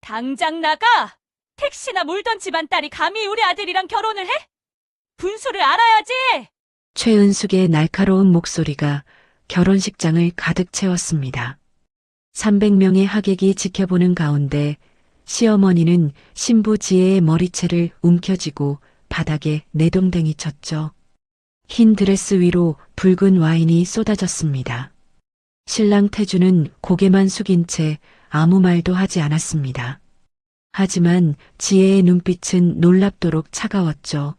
당장 나가! 택시나 몰던 집안 딸이 감히 우리 아들이랑 결혼을 해? 분수를 알아야지! 최은숙의 날카로운 목소리가 결혼식장을 가득 채웠습니다. 300명의 하객이 지켜보는 가운데 시어머니는 신부 지혜의 머리채를 움켜쥐고 바닥에 내동댕이 쳤죠. 흰 드레스 위로 붉은 와인이 쏟아졌습니다. 신랑 태주는 고개만 숙인 채 아무 말도 하지 않았습니다. 하지만 지혜의 눈빛은 놀랍도록 차가웠죠.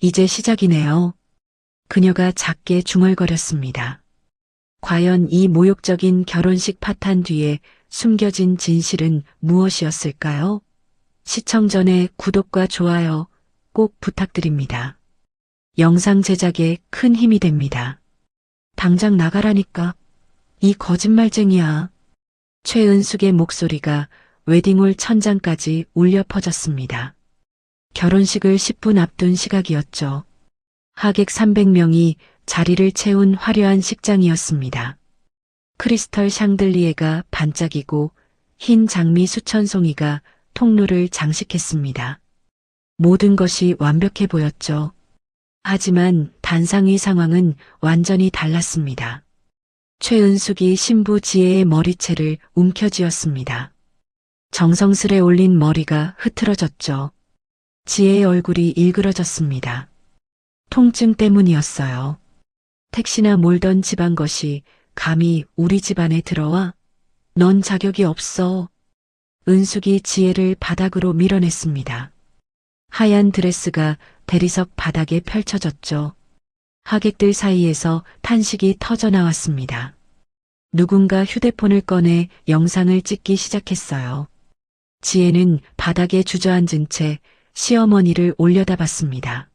이제 시작이네요. 그녀가 작게 중얼거렸습니다. 과연 이 모욕적인 결혼식 파탄 뒤에 숨겨진 진실은 무엇이었을까요? 시청 전에 구독과 좋아요 꼭 부탁드립니다. 영상 제작에 큰 힘이 됩니다. 당장 나가라니까. 이 거짓말쟁이야. 최은숙의 목소리가 웨딩홀 천장까지 울려 퍼졌습니다. 결혼식을 10분 앞둔 시각이었죠. 하객 300명이 자리를 채운 화려한 식장이었습니다. 크리스털 샹들리에가 반짝이고 흰 장미 수천 송이가 통로를 장식했습니다. 모든 것이 완벽해 보였죠. 하지만 단상의 상황은 완전히 달랐습니다. 최은숙이 신부 지혜의 머리채를 움켜쥐었습니다. 정성스레 올린 머리가 흐트러졌죠. 지혜의 얼굴이 일그러졌습니다. 통증 때문이었어요. 택시나 몰던 집안 것이 감히 우리 집안에 들어와? 넌 자격이 없어. 은숙이 지혜를 바닥으로 밀어냈습니다. 하얀 드레스가 대리석 바닥에 펼쳐졌죠. 하객들 사이에서 탄식이 터져나왔습니다. 누군가 휴대폰을 꺼내 영상을 찍기 시작했어요. 지혜는 바닥에 주저앉은 채 시어머니를 올려다봤습니다.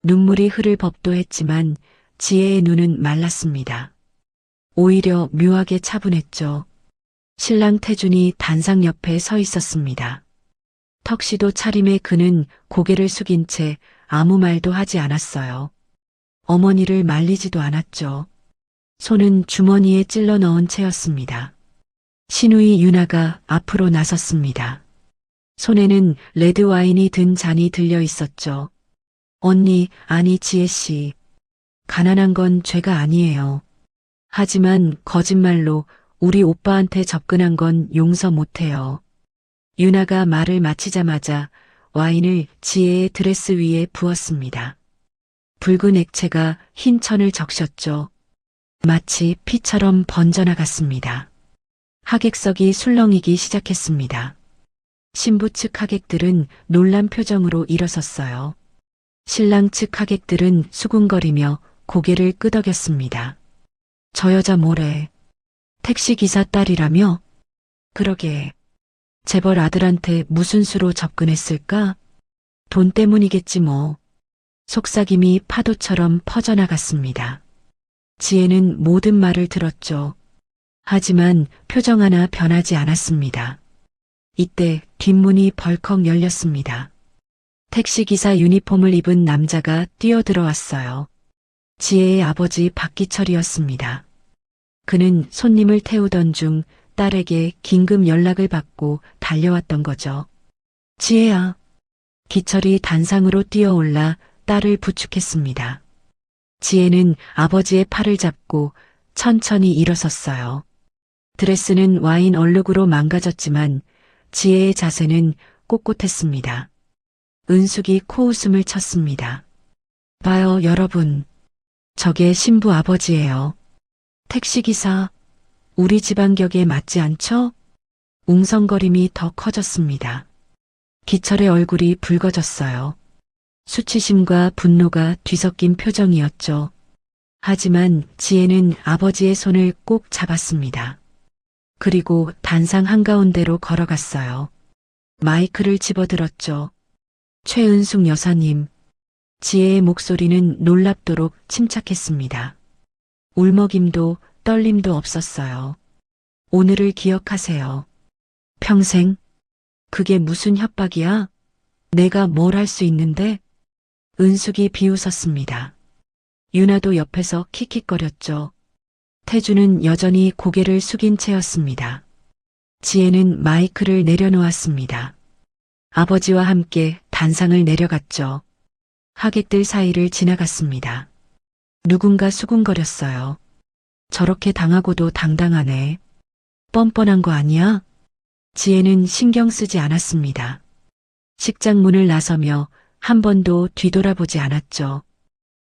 눈물이 흐를 법도 했지만 지혜의 눈은 말랐습니다. 오히려 묘하게 차분했죠. 신랑 태준이 단상 옆에 서 있었습니다. 턱시도 차림의 그는 고개를 숙인 채 아무 말도 하지 않았어요. 어머니를 말리지도 않았죠. 손은 주머니에 찔러 넣은 채였습니다. 시누이 유나가 앞으로 나섰습니다. 손에는 레드 와인이 든 잔이 들려 있었죠. 언니, 아니 지혜씨. 가난한 건 죄가 아니에요. 하지만 거짓말로 우리 오빠한테 접근한 건 용서 못해요. 유나가 말을 마치자마자 와인을 지혜의 드레스 위에 부었습니다. 붉은 액체가 흰 천을 적셨죠. 마치 피처럼 번져나갔습니다. 하객석이 술렁이기 시작했습니다. 신부 측 하객들은 놀란 표정으로 일어섰어요. 신랑 측 하객들은 수군거리며 고개를 끄덕였습니다. 저 여자 뭐래? 택시기사 딸이라며? 그러게. 재벌 아들한테 무슨 수로 접근했을까? 돈 때문이겠지 뭐. 속삭임이 파도처럼 퍼져나갔습니다. 지혜는 모든 말을 들었죠. 하지만 표정 하나 변하지 않았습니다. 이때 뒷문이 벌컥 열렸습니다. 택시기사 유니폼을 입은 남자가 뛰어들어왔어요. 지혜의 아버지 박기철이었습니다. 그는 손님을 태우던 중 딸에게 긴급 연락을 받고 달려왔던 거죠. 지혜야. 기철이 단상으로 뛰어올라 딸을 부축했습니다. 지혜는 아버지의 팔을 잡고 천천히 일어섰어요. 드레스는 와인 얼룩으로 망가졌지만 지혜의 자세는 꼿꼿했습니다. 은숙이 코웃음을 쳤습니다. 봐요, 여러분. 저게 신부 아버지예요. 택시기사, 우리 집안 격에 맞지 않죠? 웅성거림이 더 커졌습니다. 기철의 얼굴이 붉어졌어요. 수치심과 분노가 뒤섞인 표정이었죠. 하지만 지혜는 아버지의 손을 꼭 잡았습니다. 그리고 단상 한가운데로 걸어갔어요. 마이크를 집어들었죠. 최은숙 여사님. 지혜의 목소리는 놀랍도록 침착했습니다. 울먹임도 떨림도 없었어요. 오늘을 기억하세요. 평생? 그게 무슨 협박이야? 내가 뭘 할 수 있는데? 은숙이 비웃었습니다. 유나도 옆에서 킥킥거렸죠. 태주는 여전히 고개를 숙인 채였습니다. 지혜는 마이크를 내려놓았습니다. 아버지와 함께 단상을 내려갔죠. 하객들 사이를 지나갔습니다. 누군가 수군거렸어요. 저렇게 당하고도 당당하네. 뻔뻔한 거 아니야? 지혜는 신경 쓰지 않았습니다. 식장 문을 나서며 한 번도 뒤돌아보지 않았죠.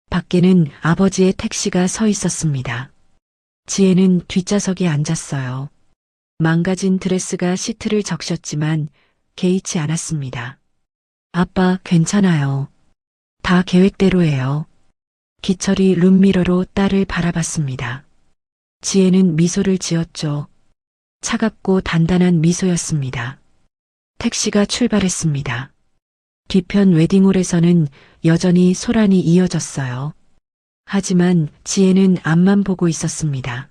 밖에는 아버지의 택시가 서 있었습니다. 지혜는 뒷좌석에 앉았어요. 망가진 드레스가 시트를 적셨지만 개의치 않았습니다. 아빠, 괜찮아요. 다 계획대로예요. 기철이 룸미러로 딸을 바라봤습니다. 지혜는 미소를 지었죠. 차갑고 단단한 미소였습니다. 택시가 출발했습니다. 뒤편 웨딩홀에서는 여전히 소란이 이어졌어요. 하지만 지혜는 앞만 보고 있었습니다.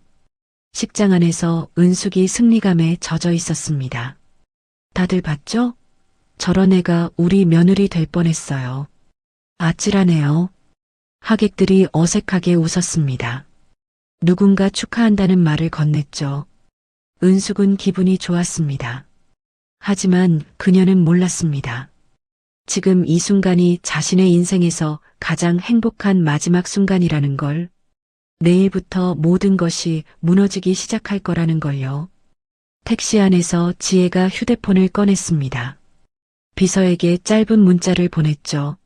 식장 안에서 은숙이 승리감에 젖어 있었습니다. 다들 봤죠? 저런 애가 우리 며느리 될 뻔했어요. 아찔하네요. 하객들이 어색하게 웃었습니다. 누군가 축하한다는 말을 건넸죠. 은숙은 기분이 좋았습니다. 하지만 그녀는 몰랐습니다. 지금 이 순간이 자신의 인생에서 가장 행복한 마지막 순간이라는 걸, 내일부터 모든 것이 무너지기 시작할 거라는 걸요. 택시 안에서 지혜가 휴대폰을 꺼냈습니다. 비서에게 짧은 문자를 보냈죠.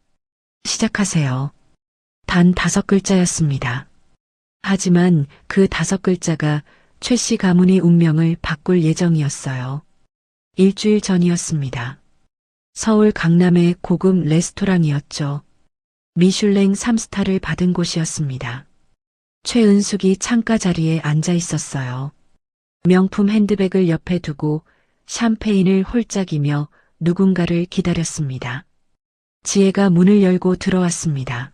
시작하세요. 단 5글자였습니다. 하지만 그 5글자가 최 씨 가문의 운명을 바꿀 예정이었어요. 일주일 전이었습니다. 서울 강남의 고급 레스토랑이었죠. 미슐랭 3스타를 받은 곳이었습니다. 최은숙이 창가 자리에 앉아 있었어요. 명품 핸드백을 옆에 두고 샴페인을 홀짝이며 누군가를 기다렸습니다. 지혜가 문을 열고 들어왔습니다.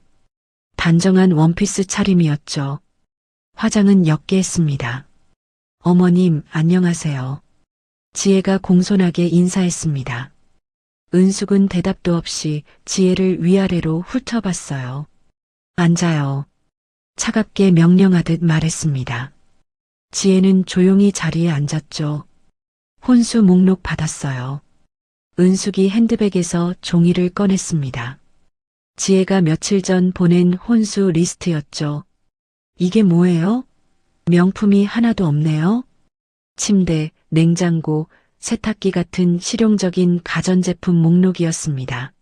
단정한 원피스 차림이었죠. 화장은 옅게 했습니다. 어머님, 안녕하세요. 지혜가 공손하게 인사했습니다. 은숙은 대답도 없이 지혜를 위아래로 훑어봤어요. 앉아요. 차갑게 명령하듯 말했습니다. 지혜는 조용히 자리에 앉았죠. 혼수 목록 받았어요. 은숙이 핸드백에서 종이를 꺼냈습니다. 지혜가 며칠 전 보낸 혼수 리스트였죠. 이게 뭐예요? 명품이 하나도 없네요. 침대, 냉장고, 세탁기 같은 실용적인 가전제품 목록이었습니다.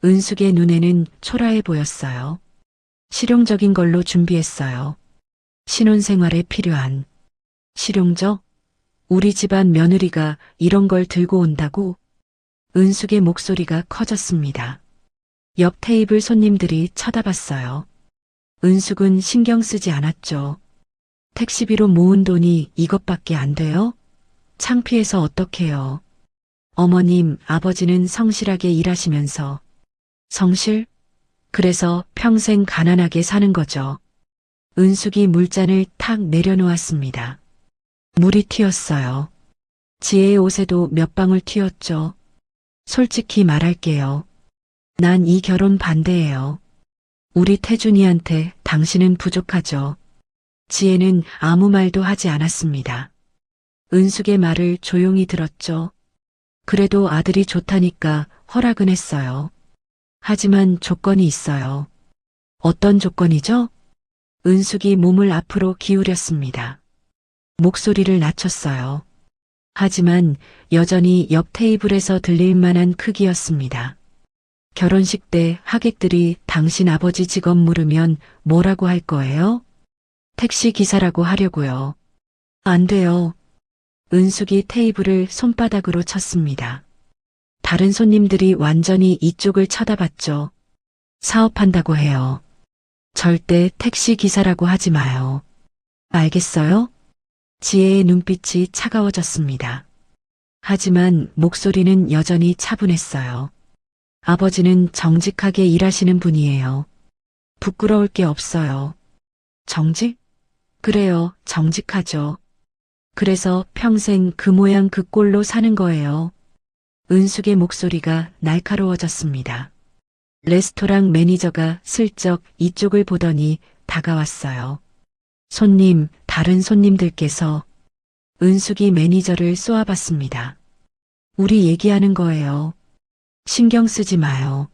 은숙의 눈에는 초라해 보였어요. 실용적인 걸로 준비했어요. 신혼생활에 필요한. 실용적? 우리 집안 며느리가 이런 걸 들고 온다고? 은숙의 목소리가 커졌습니다. 옆 테이블 손님들이 쳐다봤어요. 은숙은 신경 쓰지 않았죠. 택시비로 모은 돈이 이것밖에 안 돼요? 창피해서 어떡해요. 어머님, 아버지는 성실하게 일하시면서. 성실? 그래서 평생 가난하게 사는 거죠. 은숙이 물잔을 탁 내려놓았습니다. 물이 튀었어요. 지혜의 옷에도 몇 방울 튀었죠. 솔직히 말할게요. 난 이 결혼 반대예요. 우리 태준이한테 당신은 부족하죠. 지혜는 아무 말도 하지 않았습니다. 은숙의 말을 조용히 들었죠. 그래도 아들이 좋다니까 허락은 했어요. 하지만 조건이 있어요. 어떤 조건이죠? 은숙이 몸을 앞으로 기울였습니다. 목소리를 낮췄어요. 하지만 여전히 옆 테이블에서 들릴 만한 크기였습니다. 결혼식 때 하객들이 당신 아버지 직업 물으면 뭐라고 할 거예요? 택시 기사라고 하려고요. 안 돼요. 은숙이 테이블을 손바닥으로 쳤습니다. 다른 손님들이 완전히 이쪽을 쳐다봤죠. 사업한다고 해요. 절대 택시 기사라고 하지 마요. 알겠어요? 지혜의 눈빛이 차가워졌습니다. 하지만 목소리는 여전히 차분했어요. 아버지는 정직하게 일하시는 분이에요. 부끄러울 게 없어요. 정직? 그래요, 정직하죠. 그래서 평생 그 모양 그 꼴로 사는 거예요. 은숙의 목소리가 날카로워졌습니다. 레스토랑 매니저가 슬쩍 이쪽을 보더니 다가왔어요. 손님, 다른 손님들께서. 은숙이 매니저를 쏘아봤습니다. 우리 얘기하는 거예요. 신경 쓰지 마요.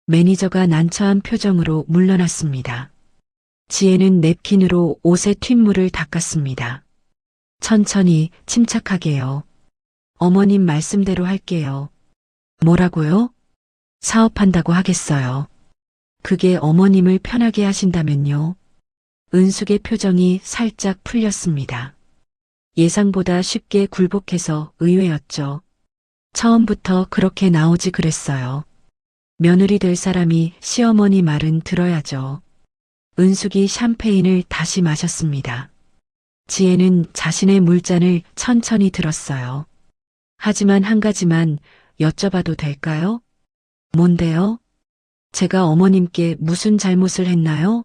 매니저가 난처한 표정으로 물러났습니다. 지혜는 냅킨으로 옷에 튑물을 닦았습니다. 천천히 침착하게요. 어머님 말씀대로 할게요. 뭐라고요? 사업한다고 하겠어요. 그게 어머님을 편하게 하신다면요. 은숙의 표정이 살짝 풀렸습니다. 예상보다 쉽게 굴복해서 의외였죠. 처음부터 그렇게 나오지 그랬어요. 며느리 될 사람이 시어머니 말은 들어야죠. 은숙이 샴페인을 다시 마셨습니다. 지혜는 자신의 물잔을 천천히 들었어요. 하지만 한 가지만 여쭤봐도 될까요? 뭔데요? 제가 어머님께 무슨 잘못을 했나요?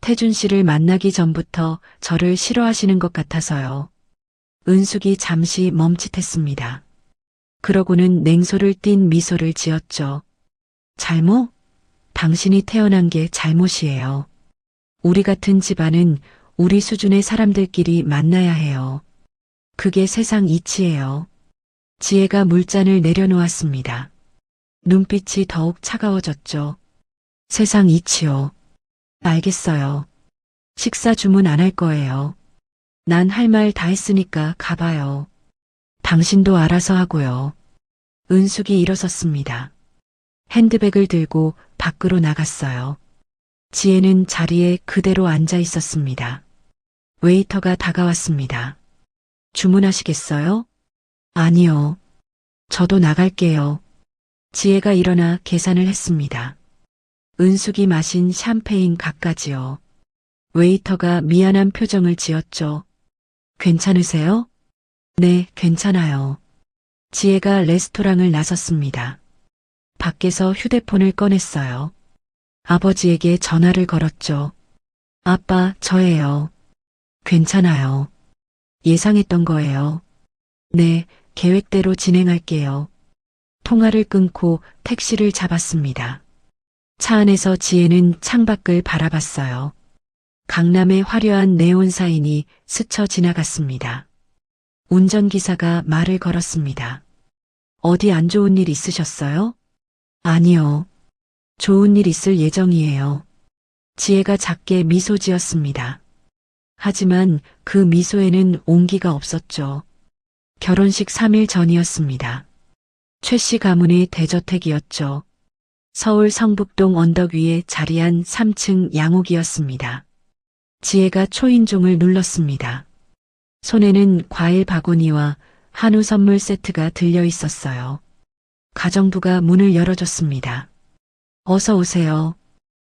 태준 씨를 만나기 전부터 저를 싫어하시는 것 같아서요. 은숙이 잠시 멈칫했습니다. 그러고는 냉소를 띤 미소를 지었죠. 잘못? 당신이 태어난 게 잘못이에요. 우리 같은 집안은 우리 수준의 사람들끼리 만나야 해요. 그게 세상 이치예요. 지혜가 물잔을 내려놓았습니다. 눈빛이 더욱 차가워졌죠. 세상 이치요. 알겠어요. 식사 주문 안 할 거예요. 난 할 말 다 했으니까 가봐요. 당신도 알아서 하고요. 은숙이 일어섰습니다. 핸드백을 들고 밖으로 나갔어요. 지혜는 자리에 그대로 앉아 있었습니다. 웨이터가 다가왔습니다. 주문하시겠어요? 아니요. 저도 나갈게요. 지혜가 일어나 계산을 했습니다. 은숙이 마신 샴페인 갖가지요. 웨이터가 미안한 표정을 지었죠. 괜찮으세요? 네, 괜찮아요. 지혜가 레스토랑을 나섰습니다. 밖에서 휴대폰을 꺼냈어요. 아버지에게 전화를 걸었죠. 아빠, 저예요. 괜찮아요. 예상했던 거예요. 네, 계획대로 진행할게요. 통화를 끊고 택시를 잡았습니다. 차 안에서 지혜는 창밖을 바라봤어요. 강남의 화려한 네온 사인이 스쳐 지나갔습니다. 운전기사가 말을 걸었습니다. 어디 안 좋은 일 있으셨어요? 아니요. 좋은 일 있을 예정이에요. 지혜가 작게 미소 지었습니다. 하지만 그 미소에는 온기가 없었죠. 결혼식 3일 전이었습니다. 최 씨 가문의 대저택이었죠. 서울 성북동 언덕 위에 자리한 3층 양옥이었습니다. 지혜가 초인종을 눌렀습니다. 손에는 과일 바구니와 한우 선물 세트가 들려 있었어요. 가정부가 문을 열어줬습니다. 어서 오세요.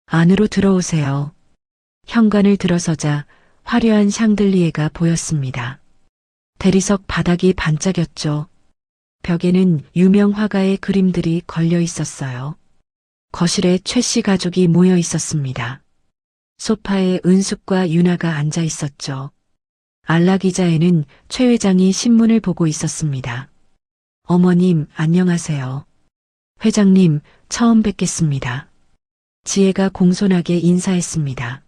안으로 들어오세요. 현관을 들어서자 화려한 샹들리에가 보였습니다. 대리석 바닥이 반짝였죠. 벽에는 유명 화가의 그림들이 걸려 있었어요. 거실에 최 씨 가족이 모여 있었습니다. 소파에 은숙과 유나가 앉아 있었죠. 안락의자에는 최 회장이 신문을 보고 있었습니다. 어머님, 안녕하세요. 회장님, 처음 뵙겠습니다. 지혜가 공손하게 인사했습니다.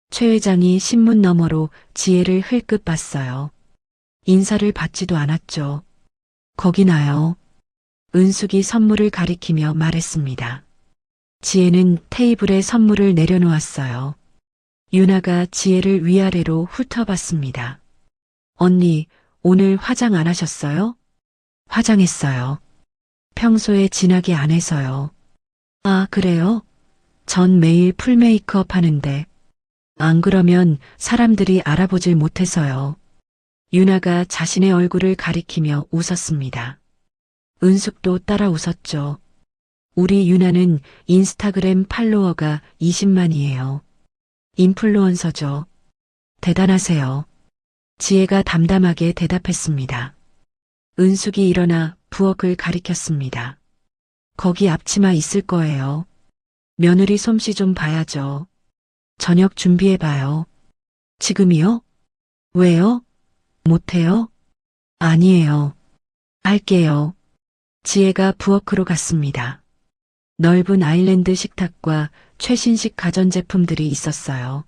최 회장이 신문 너머로 지혜를 흘끗 봤어요. 인사를 받지도 않았죠. 거기 나요. 은숙이 선물을 가리키며 말했습니다. 지혜는 테이블에 선물을 내려놓았어요. 유나가 지혜를 위아래로 훑어봤습니다. 언니, 오늘 화장 안 하셨어요? 화장했어요. 평소에 진하게 안 해서요. 아, 그래요? 전 매일 풀 메이크업 하는데. 안 그러면 사람들이 알아보질 못해서요. 유나가 자신의 얼굴을 가리키며 웃었습니다. 은숙도 따라 웃었죠. 우리 유나는 인스타그램 팔로워가 20만이에요. 인플루언서죠. 대단하세요. 지혜가 담담하게 대답했습니다. 은숙이 일어나 부엌을 가리켰습니다. 거기 앞치마 있을 거예요. 며느리 솜씨 좀 봐야죠. 저녁 준비해봐요. 지금이요? 왜요? 못해요? 아니에요. 할게요. 지혜가 부엌으로 갔습니다. 넓은 아일랜드 식탁과 최신식 가전제품들이 있었어요.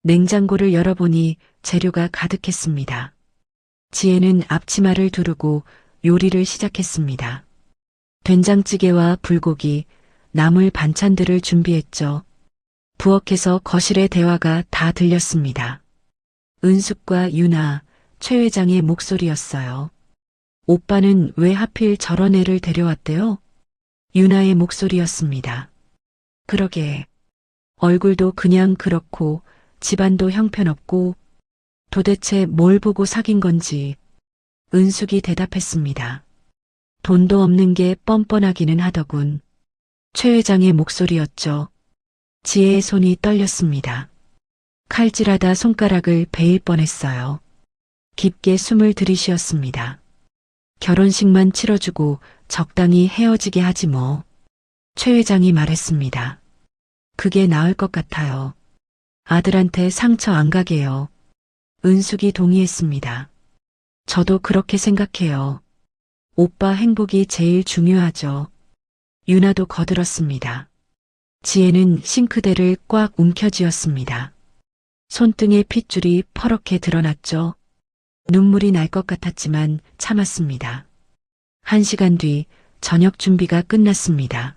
냉장고를 열어보니 재료가 가득했습니다. 지혜는 앞치마를 두르고 요리를 시작했습니다. 된장찌개와 불고기, 나물 반찬들을 준비했죠. 부엌에서 거실의 대화가 다 들렸습니다. 은숙과 유나, 최 회장의 목소리였어요. 오빠는 왜 하필 저런 애를 데려왔대요? 유나의 목소리였습니다. 그러게. 얼굴도 그냥 그렇고 집안도 형편없고 도대체 뭘 보고 사귄 건지 은숙이 대답했습니다. 돈도 없는 게 뻔뻔하기는 하더군. 최 회장의 목소리였죠. 지혜의 손이 떨렸습니다. 칼질하다 손가락을 베일 뻔했어요. 깊게 숨을 들이쉬었습니다. 결혼식만 치러주고 적당히 헤어지게 하지 뭐. 최 회장이 말했습니다. 그게 나을 것 같아요. 아들한테 상처 안 가게요. 은숙이 동의했습니다. 저도 그렇게 생각해요. 오빠 행복이 제일 중요하죠. 유나도 거들었습니다. 지혜는 싱크대를 꽉 움켜쥐었습니다. 손등에 핏줄이 퍼렇게 드러났죠. 눈물이 날 것 같았지만 참았습니다. 1시간 뒤 저녁 준비가 끝났습니다.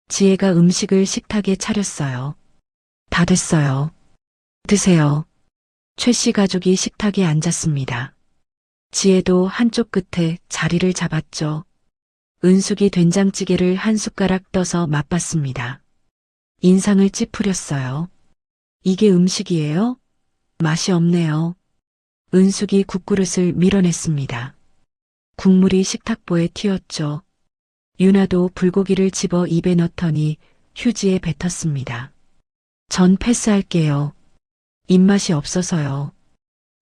지혜가 음식을 식탁에 차렸어요. 다 됐어요. 드세요. 최 씨 가족이 식탁에 앉았습니다. 지혜도 한쪽 끝에 자리를 잡았죠. 은숙이 된장찌개를 한 숟가락 떠서 맛봤습니다. 인상을 찌푸렸어요. 이게 음식이에요? 맛이 없네요. 은숙이 국그릇을 밀어냈습니다. 국물이 식탁보에 튀었죠. 유나도 불고기를 집어 입에 넣더니 휴지에 뱉었습니다. 전 패스할게요. 입맛이 없어서요.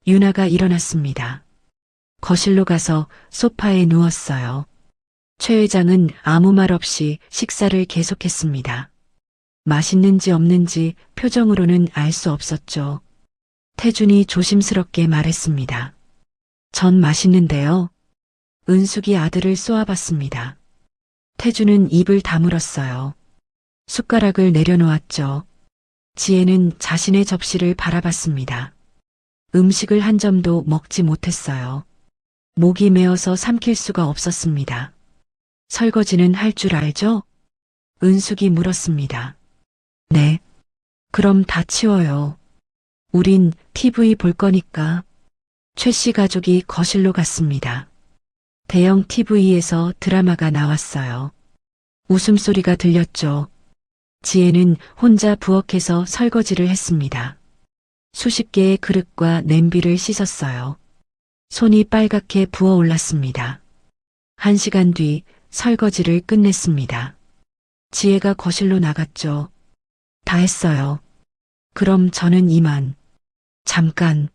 유나가 일어났습니다. 거실로 가서 소파에 누웠어요. 최 회장은 아무 말 없이 식사를 계속했습니다. 맛있는지 없는지 표정으로는 알 수 없었죠. 태준이 조심스럽게 말했습니다. 전 맛있는데요. 은숙이 아들을 쏘아봤습니다. 태준은 입을 다물었어요. 숟가락을 내려놓았죠. 지혜는 자신의 접시를 바라봤습니다. 음식을 한 점도 먹지 못했어요. 목이 메어서 삼킬 수가 없었습니다. 설거지는 할 줄 알죠? 은숙이 물었습니다. 네. 그럼 다 치워요. 우린 TV 볼 거니까. 최 씨 가족이 거실로 갔습니다. 대형 TV에서 드라마가 나왔어요. 웃음소리가 들렸죠. 지혜는 혼자 부엌에서 설거지를 했습니다. 수십 개의 그릇과 냄비를 씻었어요. 손이 빨갛게 부어올랐습니다. 1시간 뒤 설거지를 끝냈습니다. 지혜가 거실로 나갔죠. 다 했어요. 그럼 저는 이만. 잠깐.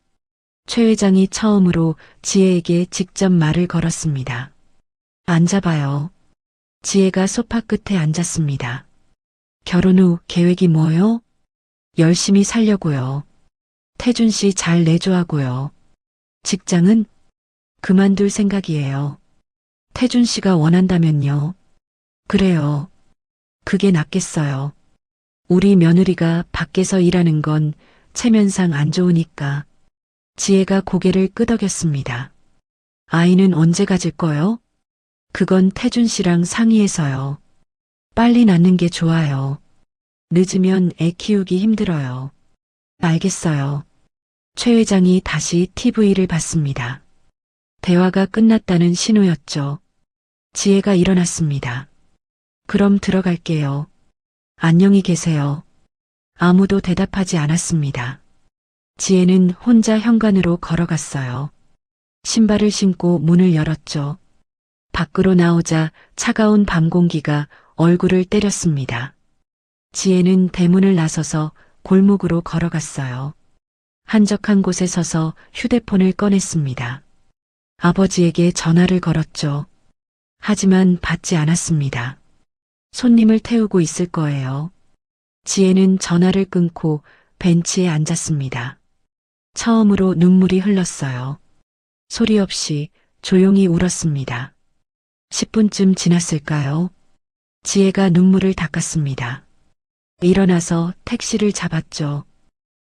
최 회장이 처음으로 지혜에게 직접 말을 걸었습니다. 앉아봐요. 지혜가 소파 끝에 앉았습니다. 결혼 후 계획이 뭐요? 열심히 살려고요. 태준 씨 잘 내조하고요. 직장은? 그만둘 생각이에요. 태준 씨가 원한다면요. 그래요. 그게 낫겠어요. 우리 며느리가 밖에서 일하는 건 체면상 안 좋으니까. 지혜가 고개를 끄덕였습니다. 아이는 언제 가질 거요? 그건 태준 씨랑 상의해서요. 빨리 낳는 게 좋아요. 늦으면 애 키우기 힘들어요. 알겠어요. 최 회장이 다시 TV를 봤습니다. 대화가 끝났다는 신호였죠. 지혜가 일어났습니다. 그럼 들어갈게요. 안녕히 계세요. 아무도 대답하지 않았습니다. 지혜는 혼자 현관으로 걸어갔어요. 신발을 신고 문을 열었죠. 밖으로 나오자 차가운 밤 공기가 얼굴을 때렸습니다. 지혜는 대문을 나서서 골목으로 걸어갔어요. 한적한 곳에 서서 휴대폰을 꺼냈습니다. 아버지에게 전화를 걸었죠. 하지만 받지 않았습니다. 손님을 태우고 있을 거예요. 지혜는 전화를 끊고 벤치에 앉았습니다. 처음으로 눈물이 흘렀어요. 소리 없이 조용히 울었습니다. 10분쯤 지났을까요? 지혜가 눈물을 닦았습니다. 일어나서 택시를 잡았죠.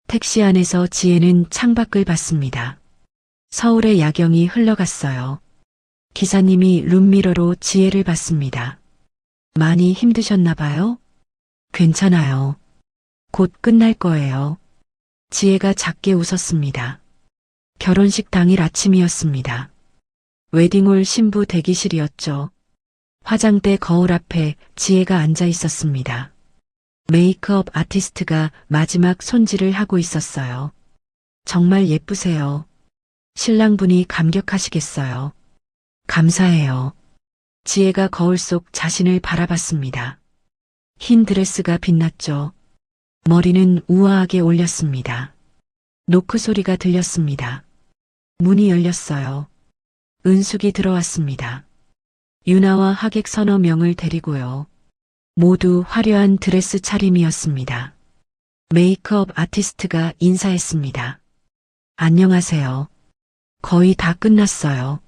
택시 안에서 지혜는 창밖을 봤습니다. 서울의 야경이 흘러갔어요. 기사님이 룸미러로 지혜를 봤습니다. 많이 힘드셨나 봐요? 괜찮아요. 곧 끝날 거예요. 지혜가 작게 웃었습니다. 결혼식 당일 아침이었습니다. 웨딩홀 신부 대기실이었죠. 화장대 거울 앞에 지혜가 앉아 있었습니다. 메이크업 아티스트가 마지막 손질을 하고 있었어요. 정말 예쁘세요. 신랑분이 감격하시겠어요. 감사해요. 지혜가 거울 속 자신을 바라봤습니다. 흰 드레스가 빛났죠. 머리는 우아하게 올렸습니다. 노크 소리가 들렸습니다. 문이 열렸어요. 은숙이 들어왔습니다. 유나와 하객 서너 명을 데리고요. 모두 화려한 드레스 차림이었습니다. 메이크업 아티스트가 인사했습니다. 안녕하세요. 거의 다 끝났어요.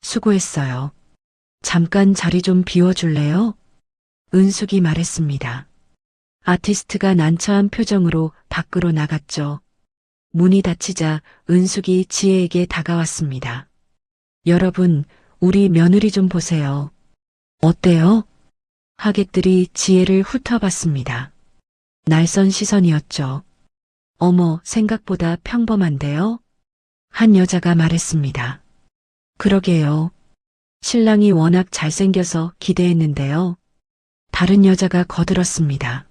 수고했어요. 잠깐 자리 좀 비워줄래요? 은숙이 말했습니다. 아티스트가 난처한 표정으로 밖으로 나갔죠. 문이 닫히자 은숙이 지혜에게 다가왔습니다. 여러분, 우리 며느리 좀 보세요. 어때요? 하객들이 지혜를 훑어봤습니다. 날선 시선이었죠. 어머, 생각보다 평범한데요? 한 여자가 말했습니다. 그러게요. 신랑이 워낙 잘생겨서 기대했는데요. 다른 여자가 거들었습니다.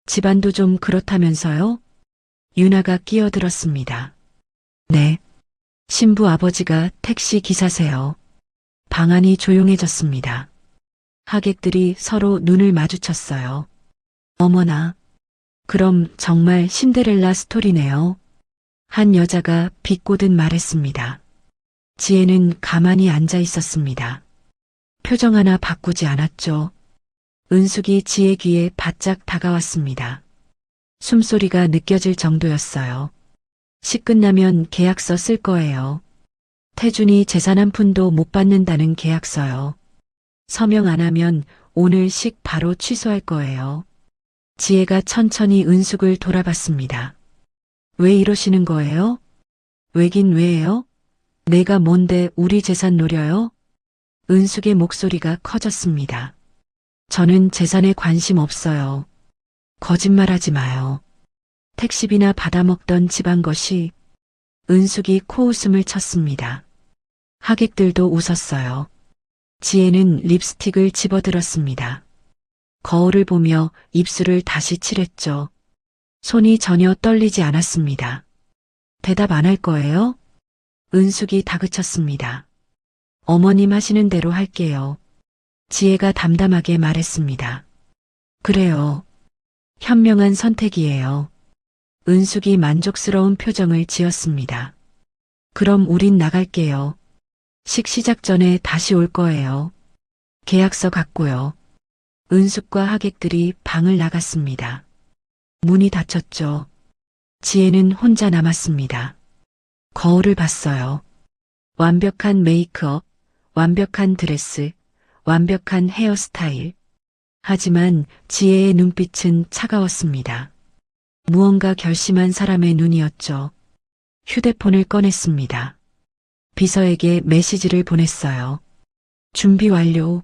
집안도 좀 그렇다면서요? 유나가 끼어들었습니다. 네. 신부 아버지가 택시 기사세요. 방 안이 조용해졌습니다. 하객들이 서로 눈을 마주쳤어요. 어머나. 그럼 정말 신데렐라 스토리네요. 한 여자가 비꼬듯 말했습니다. 지혜는 가만히 앉아 있었습니다. 표정 하나 바꾸지 않았죠. 은숙이 지혜 귀에 바짝 다가왔습니다. 숨소리가 느껴질 정도였어요. 식 끝나면 계약서 쓸 거예요. 태준이 재산 한 푼도 못 받는다는 계약서요. 서명 안 하면 오늘 식 바로 취소할 거예요. 지혜가 천천히 은숙을 돌아봤습니다. 왜 이러시는 거예요? 왜긴 왜예요? 내가 뭔데 우리 재산 노려요? 은숙의 목소리가 커졌습니다. 저는 재산에 관심 없어요. 거짓말하지 마요. 택시비나 받아먹던 집안 것이. 은숙이 코웃음을 쳤습니다. 하객들도 웃었어요. 지혜는 립스틱을 집어들었습니다. 거울을 보며 입술을 다시 칠했죠. 손이 전혀 떨리지 않았습니다. 대답 안 할 거예요? 은숙이 다그쳤습니다. 어머님 하시는 대로 할게요. 지혜가 담담하게 말했습니다. 그래요. 현명한 선택이에요. 은숙이 만족스러운 표정을 지었습니다. 그럼 우린 나갈게요. 식 시작 전에 다시 올 거예요. 계약서 갖고요. 은숙과 하객들이 방을 나갔습니다. 문이 닫혔죠. 지혜는 혼자 남았습니다. 거울을 봤어요. 완벽한 메이크업, 완벽한 드레스, 완벽한 헤어스타일. 하지만 지혜의 눈빛은 차가웠습니다. 무언가 결심한 사람의 눈이었죠. 휴대폰을 꺼냈습니다. 비서에게 메시지를 보냈어요. 준비 완료.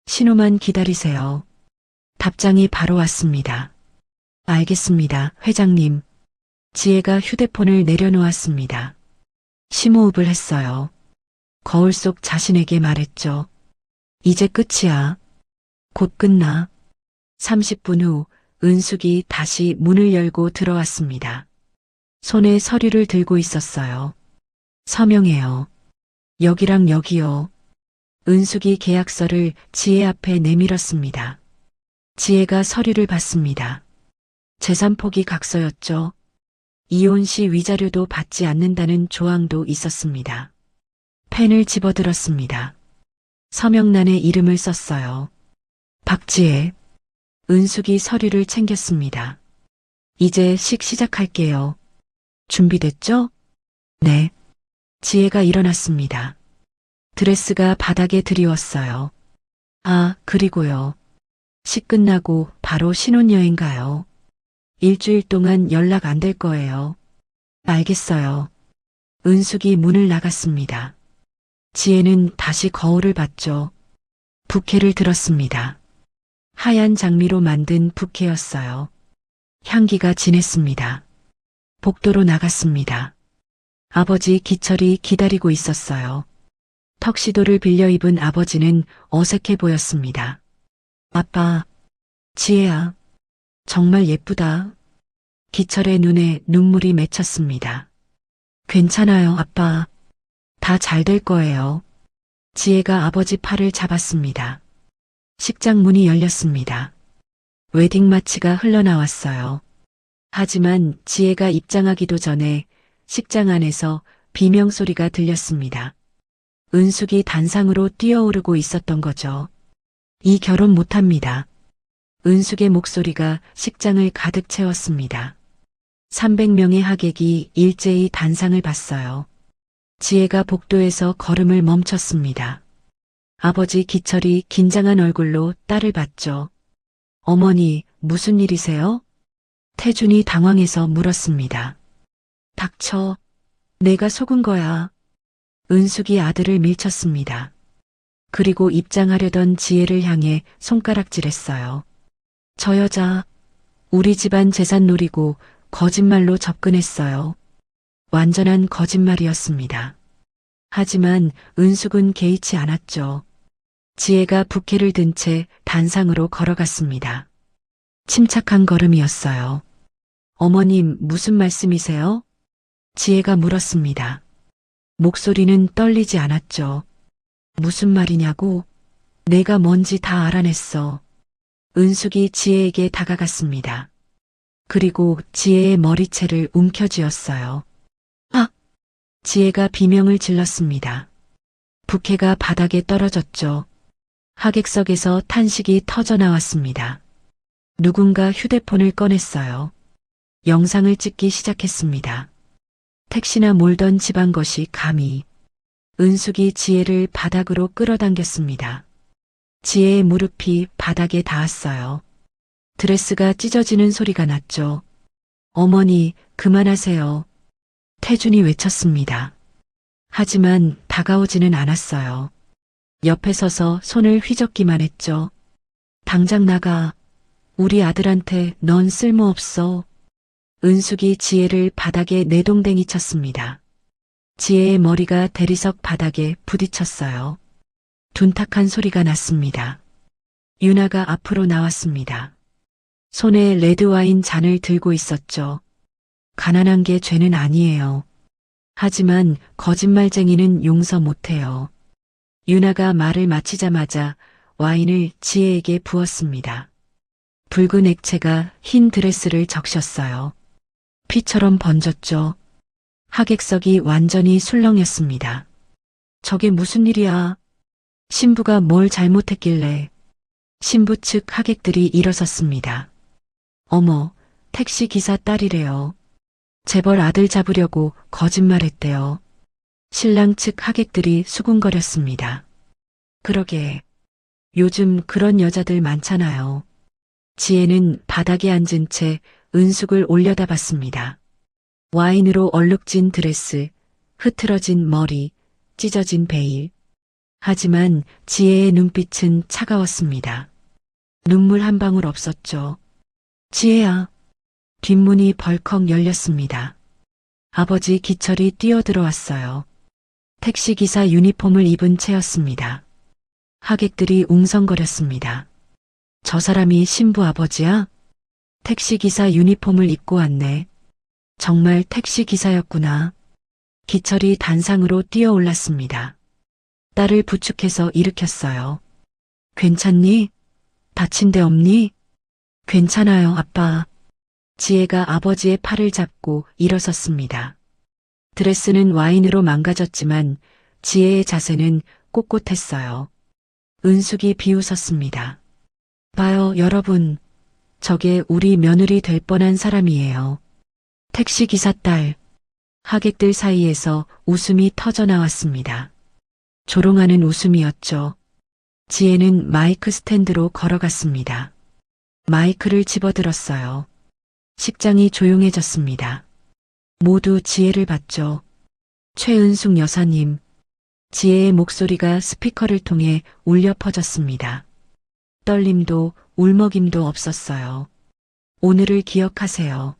신호만 기다리세요. 답장이 바로 왔습니다. 알겠습니다, 회장님. 지혜가 휴대폰을 내려놓았습니다. 심호흡을 했어요. 거울 속 자신에게 말했죠. 이제 끝이야. 곧 끝나. 30분 후 은숙이 다시 문을 열고 들어왔습니다. 손에 서류를 들고 있었어요. 서명해요. 여기랑 여기요. 은숙이 계약서를 지혜 앞에 내밀었습니다. 지혜가 서류를 봤습니다. 재산 포기 각서였죠. 이혼 시 위자료도 받지 않는다는 조항도 있었습니다. 펜을 집어들었습니다. 서명란에 이름을 썼어요. 박지혜. 은숙이 서류를 챙겼습니다. 이제 식 시작할게요. 준비됐죠? 네. 지혜가 일어났습니다. 드레스가 바닥에 드리웠어요. 아, 그리고요. 식 끝나고 바로 신혼여행 가요. 일주일 동안 연락 안 될 거예요. 알겠어요. 은숙이 문을 나갔습니다. 지혜는 다시 거울을 봤죠. 부케를 들었습니다. 하얀 장미로 만든 부케였어요. 향기가 진했습니다. 복도로 나갔습니다. 아버지 기철이 기다리고 있었어요. 턱시도를 빌려 입은 아버지는 어색해 보였습니다. 아빠, 지혜야, 정말 예쁘다. 기철의 눈에 눈물이 맺혔습니다. 괜찮아요, 아빠. 다 잘 될 거예요. 지혜가 아버지 팔을 잡았습니다. 식장 문이 열렸습니다. 웨딩 마치가 흘러나왔어요. 하지만 지혜가 입장하기도 전에 식장 안에서 비명 소리가 들렸습니다. 은숙이 단상으로 뛰어오르고 있었던 거죠. 이 결혼 못합니다. 은숙의 목소리가 식장을 가득 채웠습니다. 300명의 하객이 일제히 단상을 봤어요. 지혜가 복도에서 걸음을 멈췄습니다. 아버지 기철이 긴장한 얼굴로 딸을 봤죠. 어머니, 무슨 일이세요? 태준이 당황해서 물었습니다. 닥쳐. 내가 속은 거야. 은숙이 아들을 밀쳤습니다. 그리고 입장하려던 지혜를 향해 손가락질했어요. 저 여자, 우리 집안 재산 노리고 거짓말로 접근했어요. 완전한 거짓말이었습니다. 하지만 은숙은 개의치 않았죠. 지혜가 부케를 든 채 단상으로 걸어갔습니다. 침착한 걸음이었어요. 어머님, 무슨 말씀이세요? 지혜가 물었습니다. 목소리는 떨리지 않았죠. 무슨 말이냐고? 내가 뭔지 다 알아냈어. 은숙이 지혜에게 다가갔습니다. 그리고 지혜의 머리채를 움켜쥐었어요. 아! 지혜가 비명을 질렀습니다. 부케가 바닥에 떨어졌죠. 하객석에서 탄식이 터져 나왔습니다. 누군가 휴대폰을 꺼냈어요. 영상을 찍기 시작했습니다. 택시나 몰던 집안 것이 감히. 은숙이 지혜를 바닥으로 끌어당겼습니다. 지혜의 무릎이 바닥에 닿았어요. 드레스가 찢어지는 소리가 났죠. 어머니, 그만하세요. 태준이 외쳤습니다. 하지만 다가오지는 않았어요. 옆에 서서 손을 휘젓기만 했죠. 당장 나가. 우리 아들한테 넌 쓸모없어. 은숙이 지혜를 바닥에 내동댕이 쳤습니다. 지혜의 머리가 대리석 바닥에 부딪혔어요. 둔탁한 소리가 났습니다. 유나가 앞으로 나왔습니다. 손에 레드와인 잔을 들고 있었죠. 가난한 게 죄는 아니에요. 하지만 거짓말쟁이는 용서 못해요. 유나가 말을 마치자마자 와인을 지혜에게 부었습니다. 붉은 액체가 흰 드레스를 적셨어요. 피처럼 번졌죠. 하객석이 완전히 술렁였습니다. 저게 무슨 일이야? 신부가 뭘 잘못했길래. 신부 측 하객들이 일어섰습니다. 어머, 택시 기사 딸이래요. 재벌 아들 잡으려고 거짓말했대요. 신랑 측 하객들이 수군거렸습니다. 그러게. 요즘 그런 여자들 많잖아요. 지혜는 바닥에 앉은 채 은숙을 올려다봤습니다. 와인으로 얼룩진 드레스, 흐트러진 머리, 찢어진 베일. 하지만 지혜의 눈빛은 차가웠습니다. 눈물 한 방울 없었죠. 지혜야. 뒷문이 벌컥 열렸습니다. 아버지 기철이 뛰어들어왔어요. 택시기사 유니폼을 입은 채였습니다. 하객들이 웅성거렸습니다. 저 사람이 신부 아버지야? 택시기사 유니폼을 입고 왔네. 정말 택시기사였구나. 기철이 단상으로 뛰어올랐습니다. 딸을 부축해서 일으켰어요. 괜찮니? 다친 데 없니? 괜찮아요, 아빠. 지혜가 아버지의 팔을 잡고 일어섰습니다. 드레스는 와인으로 망가졌지만 지혜의 자세는 꼿꼿했어요. 은숙이 비웃었습니다. 봐요, 여러분. 저게 우리 며느리 될 뻔한 사람이에요. 택시기사 딸. 하객들 사이에서 웃음이 터져 나왔습니다. 조롱하는 웃음이었죠. 지혜는 마이크 스탠드로 걸어갔습니다. 마이크를 집어들었어요. 식장이 조용해졌습니다. 모두 지혜를 봤죠. 최은숙 여사님. 지혜의 목소리가 스피커를 통해 울려 퍼졌습니다. 떨림도 울먹임도 없었어요. 오늘을 기억하세요.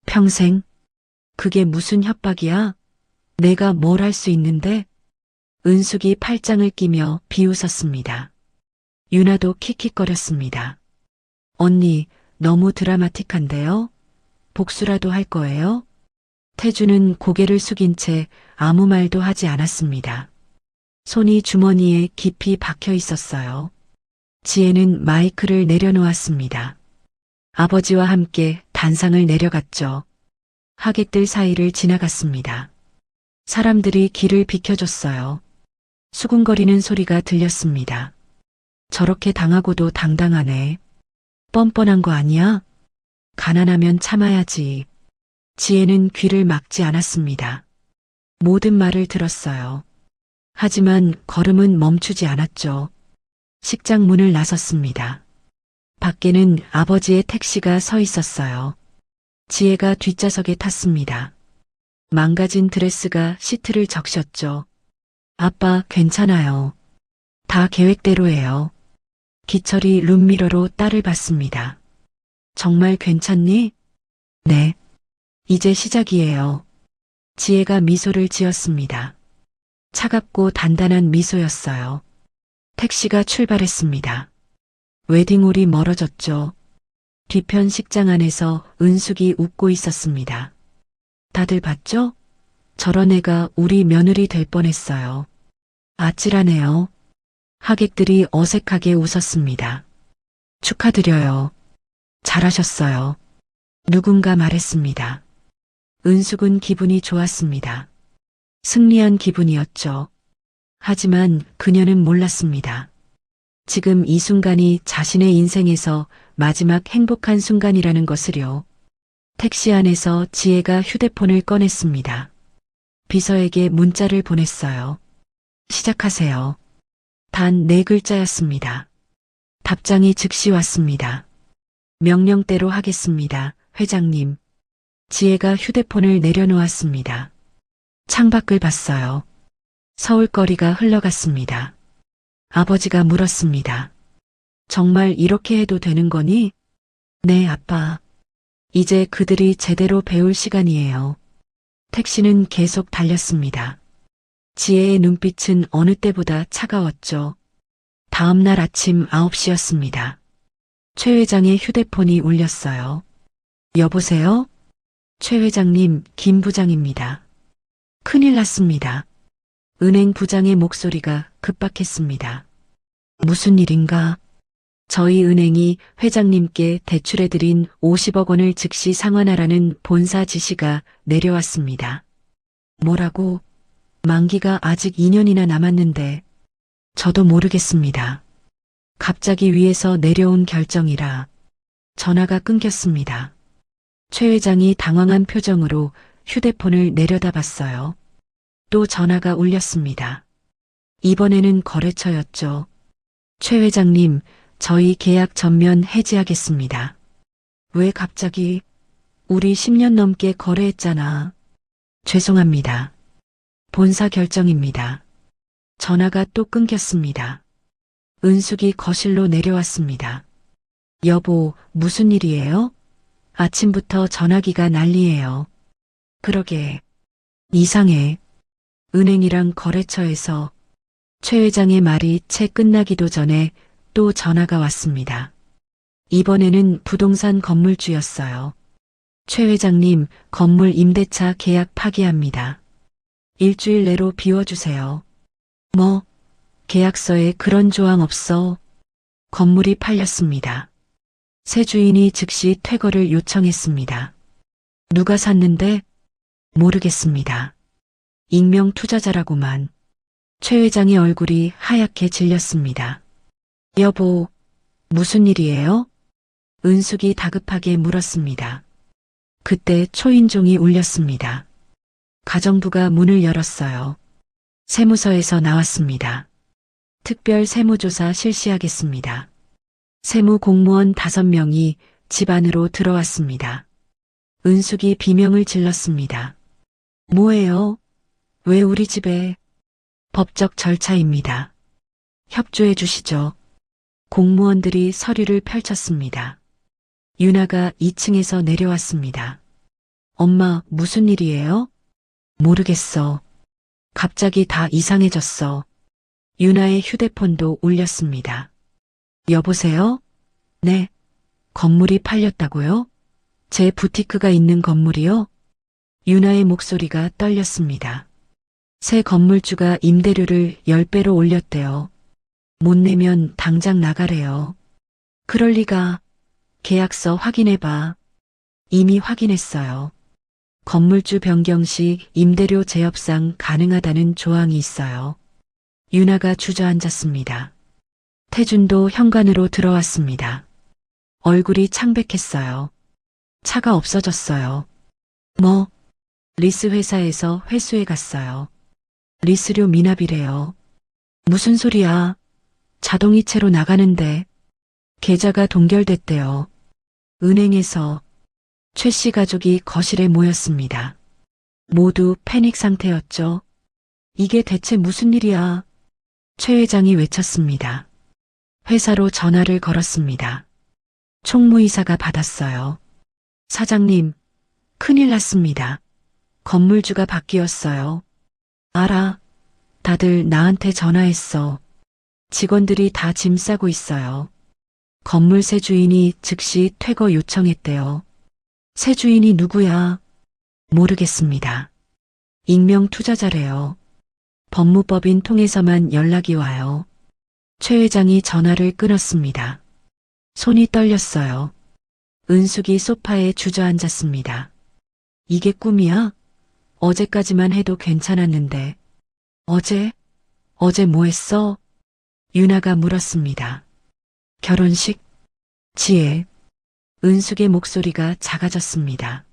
평생? 그게 무슨 협박이야? 내가 뭘 할 수 있는데? 은숙이 팔짱을 끼며 비웃었습니다. 유나도 킥킥거렸습니다. 언니, 너무 드라마틱한데요? 복수라도 할 거예요? 태주는 고개를 숙인 채 아무 말도 하지 않았습니다. 손이 주머니에 깊이 박혀 있었어요. 지혜는 마이크를 내려놓았습니다. 아버지와 함께 단상을 내려갔죠. 하객들 사이를 지나갔습니다. 사람들이 길을 비켜줬어요. 수군거리는 소리가 들렸습니다. 저렇게 당하고도 당당하네. 뻔뻔한 거 아니야? 가난하면 참아야지. 지혜는 귀를 막지 않았습니다. 모든 말을 들었어요. 하지만 걸음은 멈추지 않았죠. 식장 문을 나섰습니다. 밖에는 아버지의 택시가 서 있었어요. 지혜가 뒷좌석에 탔습니다. 망가진 드레스가 시트를 적셨죠. 아빠, 괜찮아요. 다 계획대로예요. 기철이 룸미러로 딸을 봤습니다. 정말 괜찮니? 네. 이제 시작이에요. 지혜가 미소를 지었습니다. 차갑고 단단한 미소였어요. 택시가 출발했습니다. 웨딩홀이 멀어졌죠. 뒤편 식장 안에서 은숙이 웃고 있었습니다. 다들 봤죠? 저런 애가 우리 며느리 될 뻔했어요. 아찔하네요. 하객들이 어색하게 웃었습니다. 축하드려요. 잘하셨어요. 누군가 말했습니다. 은숙은 기분이 좋았습니다. 승리한 기분이었죠. 하지만 그녀는 몰랐습니다. 지금 이 순간이 자신의 인생에서 마지막 행복한 순간이라는 것을요. 택시 안에서 지혜가 휴대폰을 꺼냈습니다. 비서에게 문자를 보냈어요. 시작하세요. 단 4글자였습니다. 답장이 즉시 왔습니다. 명령대로 하겠습니다, 회장님. 지혜가 휴대폰을 내려놓았습니다. 창밖을 봤어요. 서울거리가 흘러갔습니다. 아버지가 물었습니다. 정말 이렇게 해도 되는 거니? 네, 아빠. 이제 그들이 제대로 배울 시간이에요. 택시는 계속 달렸습니다. 지혜의 눈빛은 어느 때보다 차가웠죠. 다음 날 아침 9시였습니다. 최 회장의 휴대폰이 울렸어요. 여보세요? 최 회장님, 김 부장입니다. 큰일 났습니다. 은행 부장의 목소리가 급박했습니다. 무슨 일인가? 저희 은행이 회장님께 대출해드린 50억 원을 즉시 상환하라는 본사 지시가 내려왔습니다. 뭐라고? 만기가 아직 2년이나 남았는데 저도 모르겠습니다. 갑자기 위에서 내려온 결정이라 전화가 끊겼습니다. 최 회장이 당황한 표정으로 휴대폰을 내려다봤어요. 또 전화가 울렸습니다. 이번에는 거래처였죠. 최 회장님, 저희 계약 전면 해지하겠습니다. 왜 갑자기? 우리 10년 넘게 거래했잖아. 죄송합니다. 본사 결정입니다. 전화가 또 끊겼습니다. 은숙이 거실로 내려왔습니다. 여보, 무슨 일이에요? 아침부터 전화기가 난리예요. 그러게. 이상해. 은행이랑 거래처에서 최 회장의 말이 채 끝나기도 전에 또 전화가 왔습니다. 이번에는 부동산 건물주였어요. 최 회장님, 건물 임대차 계약 파기합니다. 일주일 내로 비워주세요. 뭐? 계약서에 그런 조항 없어. 건물이 팔렸습니다. 새 주인이 즉시 퇴거를 요청했습니다. 누가 샀는데? 모르겠습니다. 익명 투자자라고만. 최 회장의 얼굴이 하얗게 질렸습니다. 여보, 무슨 일이에요? 은숙이 다급하게 물었습니다. 그때 초인종이 울렸습니다. 가정부가 문을 열었어요. 세무서에서 나왔습니다. 특별 세무조사 실시하겠습니다. 세무 공무원 5명이 집 안으로 들어왔습니다. 은숙이 비명을 질렀습니다. 뭐예요? 왜 우리 집에? 법적 절차입니다. 협조해 주시죠. 공무원들이 서류를 펼쳤습니다. 유나가 2층에서 내려왔습니다. 엄마, 무슨 일이에요? 모르겠어. 갑자기 다 이상해졌어. 유나의 휴대폰도 울렸습니다. 여보세요? 네. 건물이 팔렸다고요? 제 부티크가 있는 건물이요? 유나의 목소리가 떨렸습니다. 새 건물주가 임대료를 10배로 올렸대요. 못 내면 당장 나가래요. 그럴 리가. 계약서 확인해봐. 이미 확인했어요. 건물주 변경 시 임대료 재협상 가능하다는 조항이 있어요. 유나가 주저앉았습니다. 태준도 현관으로 들어왔습니다. 얼굴이 창백했어요. 차가 없어졌어요. 뭐? 리스 회사에서 회수해 갔어요. 리스료 미납이래요. 무슨 소리야? 자동이체로 나가는데. 계좌가 동결됐대요. 은행에서. 최 씨 가족이 거실에 모였습니다. 모두 패닉 상태였죠. 이게 대체 무슨 일이야? 최 회장이 외쳤습니다. 회사로 전화를 걸었습니다. 총무이사가 받았어요. 사장님, 큰일 났습니다. 건물주가 바뀌었어요. 알아. 다들 나한테 전화했어. 직원들이 다 짐 싸고 있어요. 건물 새 주인이 즉시 퇴거 요청했대요. 새 주인이 누구야? 모르겠습니다. 익명 투자자래요. 법무법인 통해서만 연락이 와요. 최 회장이 전화를 끊었습니다. 손이 떨렸어요. 은숙이 소파에 주저앉았습니다. 이게 꿈이야? 어제까지만 해도 괜찮았는데. 어제 뭐 했어? 유나가 물었습니다. 결혼식? 지혜. 은숙의 목소리가 작아졌습니다.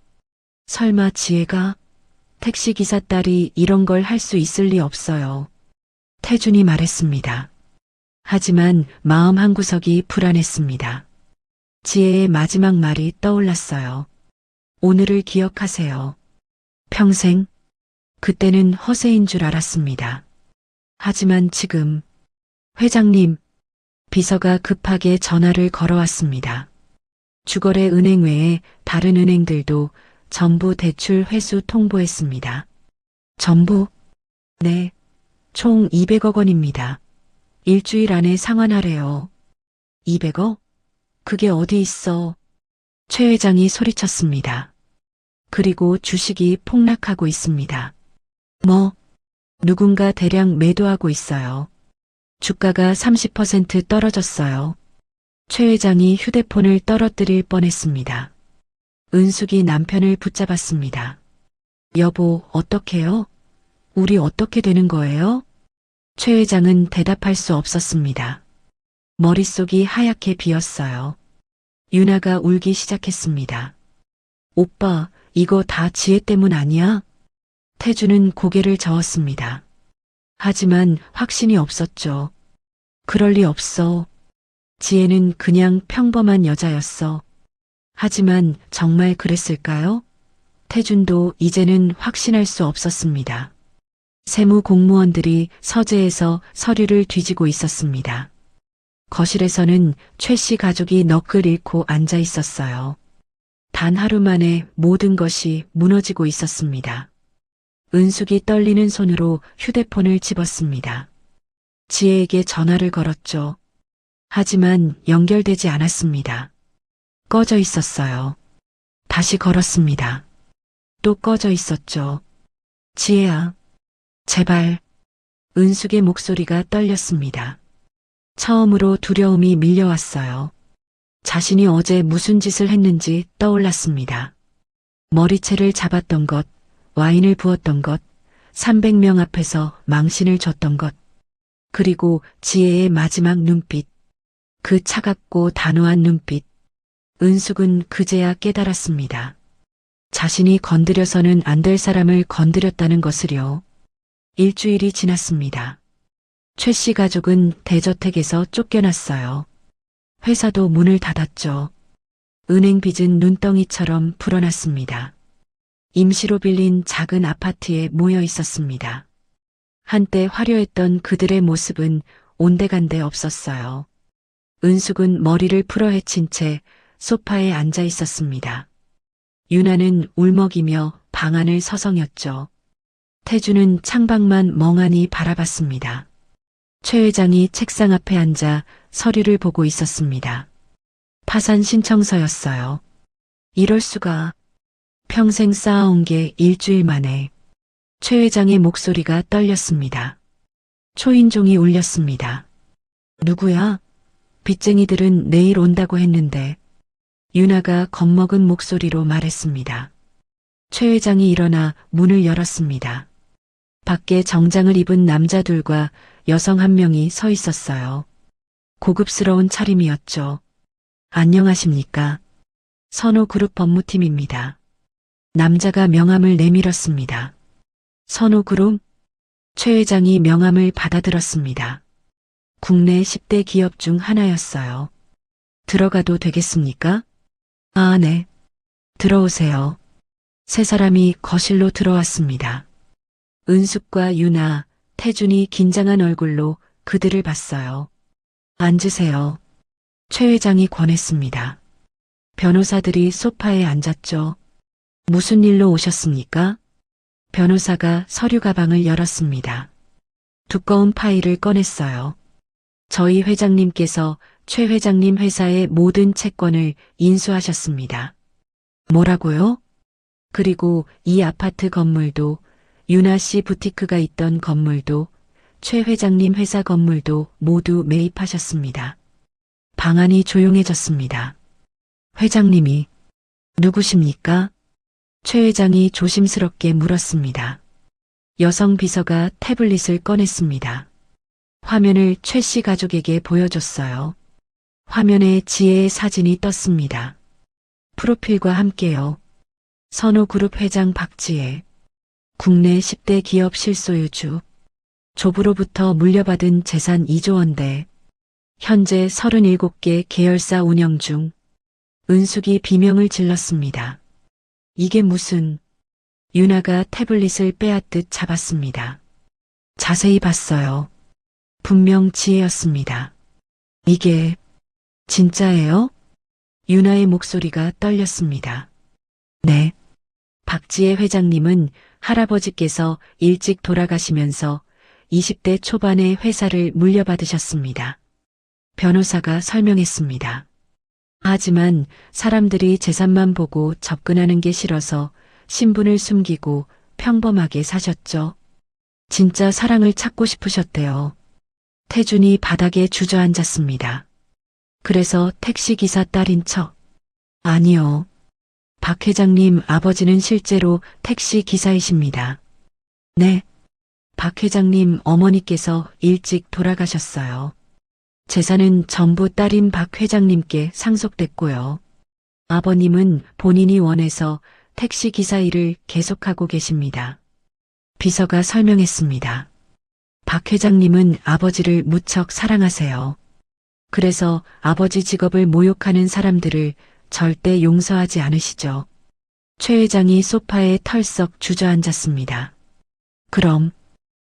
설마 지혜가? 택시기사 딸이 이런 걸 할 수 있을 리 없어요. 태준이 말했습니다. 하지만 마음 한구석이 불안했습니다. 지혜의 마지막 말이 떠올랐어요. 오늘을 기억하세요. 평생. 그때는 허세인 줄 알았습니다. 하지만 지금. 회장님. 비서가 급하게 전화를 걸어왔습니다. 주거래 은행 외에 다른 은행들도 전부 대출 회수 통보했습니다. 전부? 네. 총 200억 원입니다. 일주일 안에 상환하래요. 200억? 그게 어디 있어? 최 회장이 소리쳤습니다. 그리고 주식이 폭락하고 있습니다. 뭐? 누군가 대량 매도하고 있어요. 주가가 30% 떨어졌어요. 최 회장이 휴대폰을 떨어뜨릴 뻔했습니다. 은숙이 남편을 붙잡았습니다. 여보, 어떡해요? 우리 어떻게 되는 거예요? 최 회장은 대답할 수 없었습니다. 머릿속이 하얗게 비었어요. 유나가 울기 시작했습니다. 오빠, 이거 다 지혜 때문 아니야? 태주는 고개를 저었습니다. 하지만 확신이 없었죠. 그럴 리 없어. 지혜는 그냥 평범한 여자였어. 하지만 정말 그랬을까요? 태준도 이제는 확신할 수 없었습니다. 세무 공무원들이 서재에서 서류를 뒤지고 있었습니다. 거실에서는 최 씨 가족이 넋을 잃고 앉아 있었어요. 단 하루 만에 모든 것이 무너지고 있었습니다. 은숙이 떨리는 손으로 휴대폰을 집었습니다. 지혜에게 전화를 걸었죠. 하지만 연결되지 않았습니다. 꺼져 있었어요. 다시 걸었습니다. 또 꺼져 있었죠. 지혜야, 제발. 은숙의 목소리가 떨렸습니다. 처음으로 두려움이 밀려왔어요. 자신이 어제 무슨 짓을 했는지 떠올랐습니다. 머리채를 잡았던 것, 와인을 부었던 것, 300명 앞에서 망신을 줬던 것, 그리고 지혜의 마지막 눈빛, 그 차갑고 단호한 눈빛. 은숙은 그제야 깨달았습니다. 자신이 건드려서는 안 될 사람을 건드렸다는 것을요. 일주일이 지났습니다. 최 씨 가족은 대저택에서 쫓겨났어요. 회사도 문을 닫았죠. 은행 빚은 눈덩이처럼 불어났습니다. 임시로 빌린 작은 아파트에 모여 있었습니다. 한때 화려했던 그들의 모습은 온데간데 없었어요. 은숙은 머리를 풀어헤친 채 소파에 앉아 있었습니다. 유나는 울먹이며 방 안을 서성였죠. 태주는 창밖만 멍하니 바라봤습니다. 최 회장이 책상 앞에 앉아 서류를 보고 있었습니다. 파산 신청서였어요. 이럴 수가. 평생 쌓아온 게 일주일 만에. 최 회장의 목소리가 떨렸습니다. 초인종이 울렸습니다. 누구야? 빚쟁이들은 내일 온다고 했는데. 유나가 겁먹은 목소리로 말했습니다. 최 회장이 일어나 문을 열었습니다. 밖에 정장을 입은 남자 둘과 여성 한 명이 서 있었어요. 고급스러운 차림이었죠. 안녕하십니까? 선호그룹 법무팀입니다. 남자가 명함을 내밀었습니다. 선호그룹? 최 회장이 명함을 받아들었습니다. 국내 10대 기업 중 하나였어요. 들어가도 되겠습니까? 아, 네. 들어오세요. 세 사람이 거실로 들어왔습니다. 은숙과 유나, 태준이 긴장한 얼굴로 그들을 봤어요. 앉으세요. 최 회장이 권했습니다. 변호사들이 소파에 앉았죠. 무슨 일로 오셨습니까? 변호사가 서류 가방을 열었습니다. 두꺼운 파일을 꺼냈어요. 저희 회장님께서 최 회장님 회사의 모든 채권을 인수하셨습니다. 뭐라고요? 그리고 이 아파트 건물도, 유나 씨 부티크가 있던 건물도, 최 회장님 회사 건물도 모두 매입하셨습니다. 방안이 조용해졌습니다. 회장님이 누구십니까? 최 회장이 조심스럽게 물었습니다. 여성 비서가 태블릿을 꺼냈습니다. 화면을 최 씨 가족에게 보여줬어요. 화면에 지혜의 사진이 떴습니다. 프로필과 함께요. 선호그룹 회장 박지혜. 국내 10대 기업 실소유주. 조부로부터 물려받은 재산 2조 원대. 현재 37개 계열사 운영 중. 은숙이 비명을 질렀습니다. 이게 무슨... 유나가 태블릿을 빼앗듯 잡았습니다. 자세히 봤어요. 분명 지혜였습니다. 이게 진짜예요? 유나의 목소리가 떨렸습니다. 네. 박지혜 회장님은 할아버지께서 일찍 돌아가시면서 20대 초반에 회사를 물려받으셨습니다. 변호사가 설명했습니다. 하지만 사람들이 재산만 보고 접근하는 게 싫어서 신분을 숨기고 평범하게 사셨죠. 진짜 사랑을 찾고 싶으셨대요. 태준이 바닥에 주저앉았습니다. 그래서 택시기사 딸인 척. 아니요. 박 회장님 아버지는 실제로 택시기사이십니다. 네. 박 회장님 어머니께서 일찍 돌아가셨어요. 재산은 전부 딸인 박 회장님께 상속됐고요. 아버님은 본인이 원해서 택시기사 일을 계속하고 계십니다. 비서가 설명했습니다. 박 회장님은 아버지를 무척 사랑하세요. 그래서 아버지 직업을 모욕하는 사람들을 절대 용서하지 않으시죠. 최 회장이 소파에 털썩 주저앉았습니다. 그럼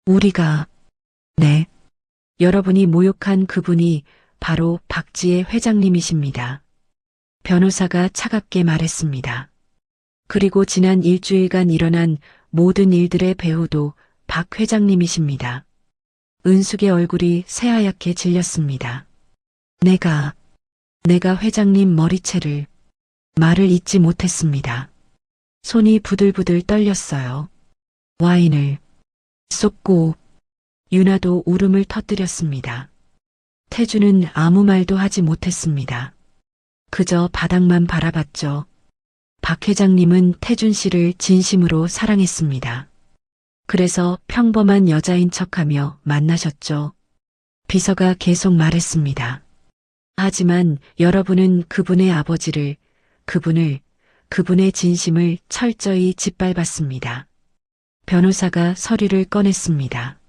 우리가... 네. 여러분이 모욕한 그분이 바로 박지혜 회장님이십니다. 변호사가 차갑게 말했습니다. 그리고 지난 일주일간 일어난 모든 일들의 배후도 박 회장님이십니다. 은숙의 얼굴이 새하얗게 질렸습니다. 내가 회장님 머리채를... 말을 잇지 못했습니다. 손이 부들부들 떨렸어요. 와인을 쏟고 유나도 울음을 터뜨렸습니다. 태주는 아무 말도 하지 못했습니다. 그저 바닥만 바라봤죠. 박 회장님은 태준 씨를 진심으로 사랑했습니다. 그래서 평범한 여자인 척하며 만나셨죠. 비서가 계속 말했습니다. 하지만 여러분은 그분의 아버지를, 그분의 진심을 철저히 짓밟았습니다. 변호사가 서류를 꺼냈습니다.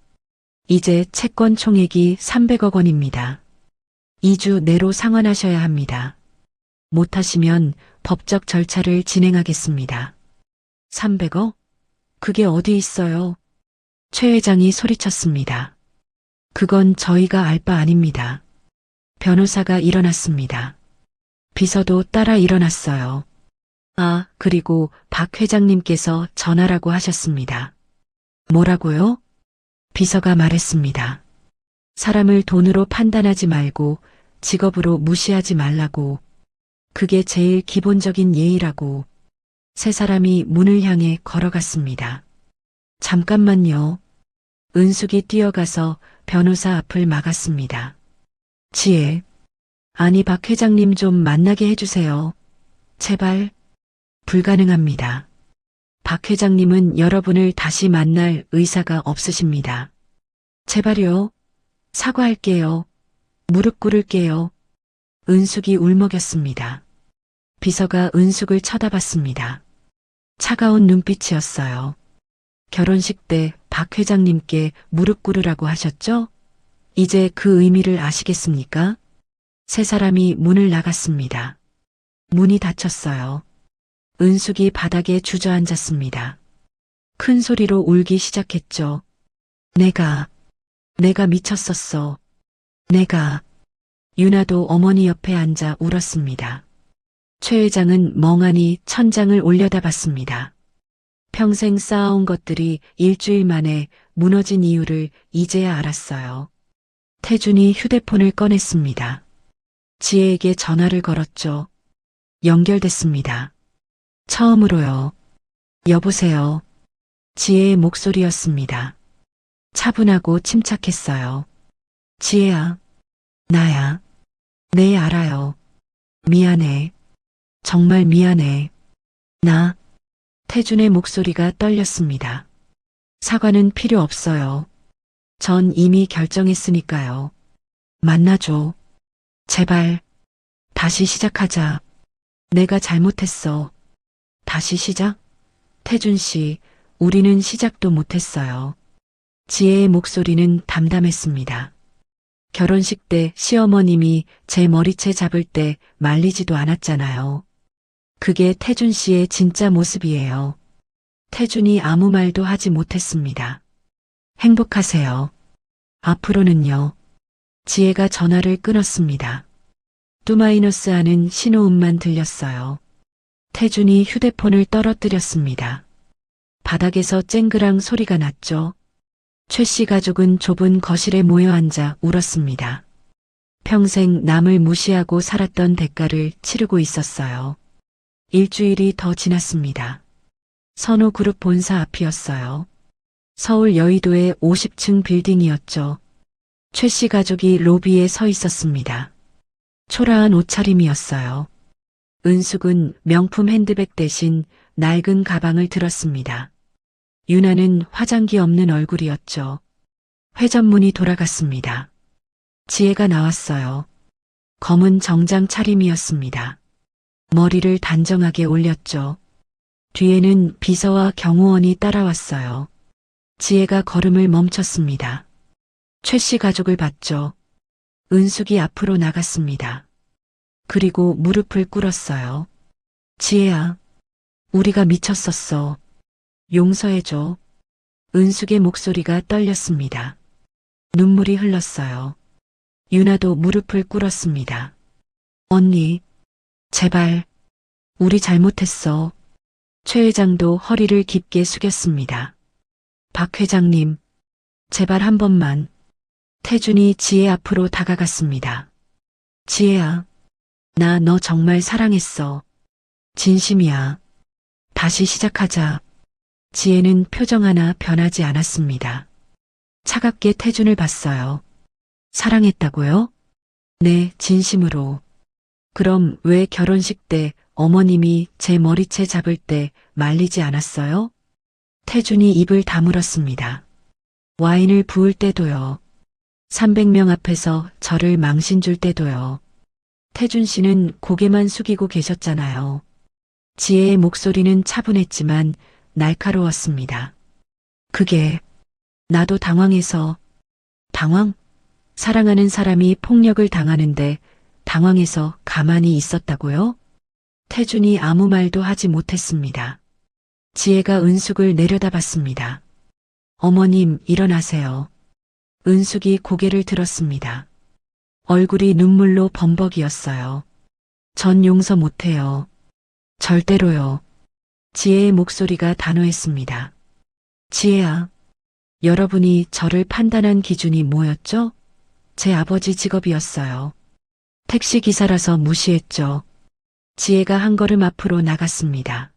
이제 채권 총액이 300억 원입니다. 2주 내로 상환하셔야 합니다. 못하시면 법적 절차를 진행하겠습니다. 300억? 그게 어디 있어요? 최 회장이 소리쳤습니다. 그건 저희가 알 바 아닙니다. 변호사가 일어났습니다. 비서도 따라 일어났어요. 아, 그리고 박 회장님께서 전화라고 하셨습니다. 뭐라고요? 비서가 말했습니다. 사람을 돈으로 판단하지 말고 직업으로 무시하지 말라고. 그게 제일 기본적인 예의라고. 세 사람이 문을 향해 걸어갔습니다. 잠깐만요. 은숙이 뛰어가서 변호사 앞을 막았습니다. 지혜. 아니, 박 회장님 좀 만나게 해주세요. 제발. 불가능합니다. 박 회장님은 여러분을 다시 만날 의사가 없으십니다. 제발요. 사과할게요. 무릎 꿇을게요. 은숙이 울먹였습니다. 비서가 은숙을 쳐다봤습니다. 차가운 눈빛이었어요. 결혼식 때 박 회장님께 무릎 꿇으라고 하셨죠? 이제 그 의미를 아시겠습니까? 세 사람이 문을 나갔습니다. 문이 닫혔어요. 은숙이 바닥에 주저앉았습니다. 큰 소리로 울기 시작했죠. 내가 미쳤었어. 유나도 어머니 옆에 앉아 울었습니다. 최 회장은 멍하니 천장을 올려다봤습니다. 평생 쌓아온 것들이 일주일 만에 무너진 이유를 이제야 알았어요. 태준이 휴대폰을 꺼냈습니다. 지혜에게 전화를 걸었죠. 연결됐습니다. 처음으로요. 여보세요. 지혜의 목소리였습니다. 차분하고 침착했어요. 지혜야. 나야. 네, 알아요. 미안해. 정말 미안해. 태준의 목소리가 떨렸습니다. 사과는 필요 없어요. 전 이미 결정했으니까요. 만나줘. 제발. 다시 시작하자. 내가 잘못했어. 다시 시작? 태준 씨, 우리는 시작도 못했어요. 지혜의 목소리는 담담했습니다. 결혼식 때 시어머님이 제 머리채 잡을 때 말리지도 않았잖아요. 그게 태준 씨의 진짜 모습이에요. 태준이 아무 말도 하지 못했습니다. 행복하세요. 앞으로는요. 지혜가 전화를 끊었습니다. 뚜마이너스 하는 신호음만 들렸어요. 태준이 휴대폰을 떨어뜨렸습니다. 바닥에서 쨍그랑 소리가 났죠. 최 씨 가족은 좁은 거실에 모여 앉아 울었습니다. 평생 남을 무시하고 살았던 대가를 치르고 있었어요. 일주일이 더 지났습니다. 선호그룹 본사 앞이었어요. 서울 여의도의 50층 빌딩이었죠. 최 씨 가족이 로비에 서 있었습니다. 초라한 옷차림이었어요. 은숙은 명품 핸드백 대신 낡은 가방을 들었습니다. 유나는 화장기 없는 얼굴이었죠. 회전문이 돌아갔습니다. 지혜가 나왔어요. 검은 정장 차림이었습니다. 머리를 단정하게 올렸죠. 뒤에는 비서와 경호원이 따라왔어요. 지혜가 걸음을 멈췄습니다. 최 씨 가족을 봤죠. 은숙이 앞으로 나갔습니다. 그리고 무릎을 꿇었어요. 지혜야, 우리가 미쳤었어. 용서해줘. 은숙의 목소리가 떨렸습니다. 눈물이 흘렀어요. 유나도 무릎을 꿇었습니다. 언니, 제발, 우리 잘못했어. 최 회장도 허리를 깊게 숙였습니다. 박 회장님, 제발 한 번만. 태준이 지혜 앞으로 다가갔습니다. 지혜야, 나 너 정말 사랑했어. 진심이야. 다시 시작하자. 지혜는 표정 하나 변하지 않았습니다. 차갑게 태준을 봤어요. 사랑했다고요? 네, 진심으로. 그럼 왜 결혼식 때 어머님이 제 머리채 잡을 때 말리지 않았어요? 태준이 입을 다물었습니다. 와인을 부을 때도요. 300명 앞에서 저를 망신 줄 때도요. 태준 씨는 고개만 숙이고 계셨잖아요. 지혜의 목소리는 차분했지만 날카로웠습니다. 그게 나도 당황해서. 당황? 사랑하는 사람이 폭력을 당하는데 당황해서 가만히 있었다고요? 태준이 아무 말도 하지 못했습니다. 지혜가 은숙을 내려다봤습니다. 어머님, 일어나세요. 은숙이 고개를 들었습니다. 얼굴이 눈물로 범벅이었어요. 전 용서 못해요. 절대로요. 지혜의 목소리가 단호했습니다. 지혜야, 여러분이 저를 판단한 기준이 뭐였죠? 제 아버지 직업이었어요. 택시기사라서 무시했죠. 지혜가 한 걸음 앞으로 나갔습니다.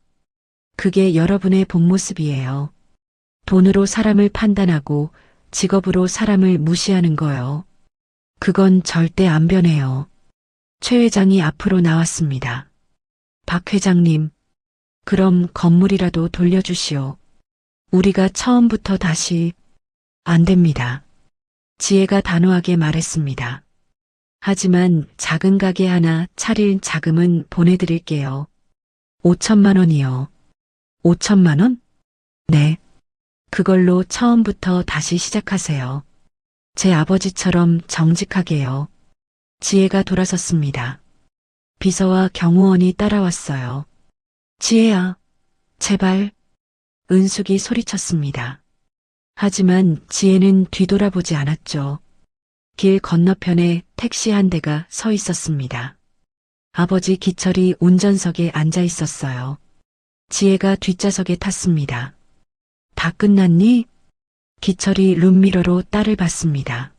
그게 여러분의 본 모습이에요. 돈으로 사람을 판단하고 직업으로 사람을 무시하는 거요. 그건 절대 안 변해요. 최 회장이 앞으로 나왔습니다. 박 회장님, 그럼 건물이라도 돌려주시오. 우리가 처음부터 다시 안 됩니다. 지혜가 단호하게 말했습니다. 하지만 작은 가게 하나 차릴 자금은 보내드릴게요. 5천만 원이요. 5천만 원? 네. 그걸로 처음부터 다시 시작하세요. 제 아버지처럼 정직하게요. 지혜가 돌아섰습니다. 비서와 경호원이 따라왔어요. 지혜야, 제발. 은숙이 소리쳤습니다. 하지만 지혜는 뒤돌아보지 않았죠. 길 건너편에 택시 한 대가 서 있었습니다. 아버지 기철이 운전석에 앉아 있었어요. 지혜가 뒷좌석에 탔습니다. 다 끝났니? 기철이 룸미러로 딸을 봤습니다.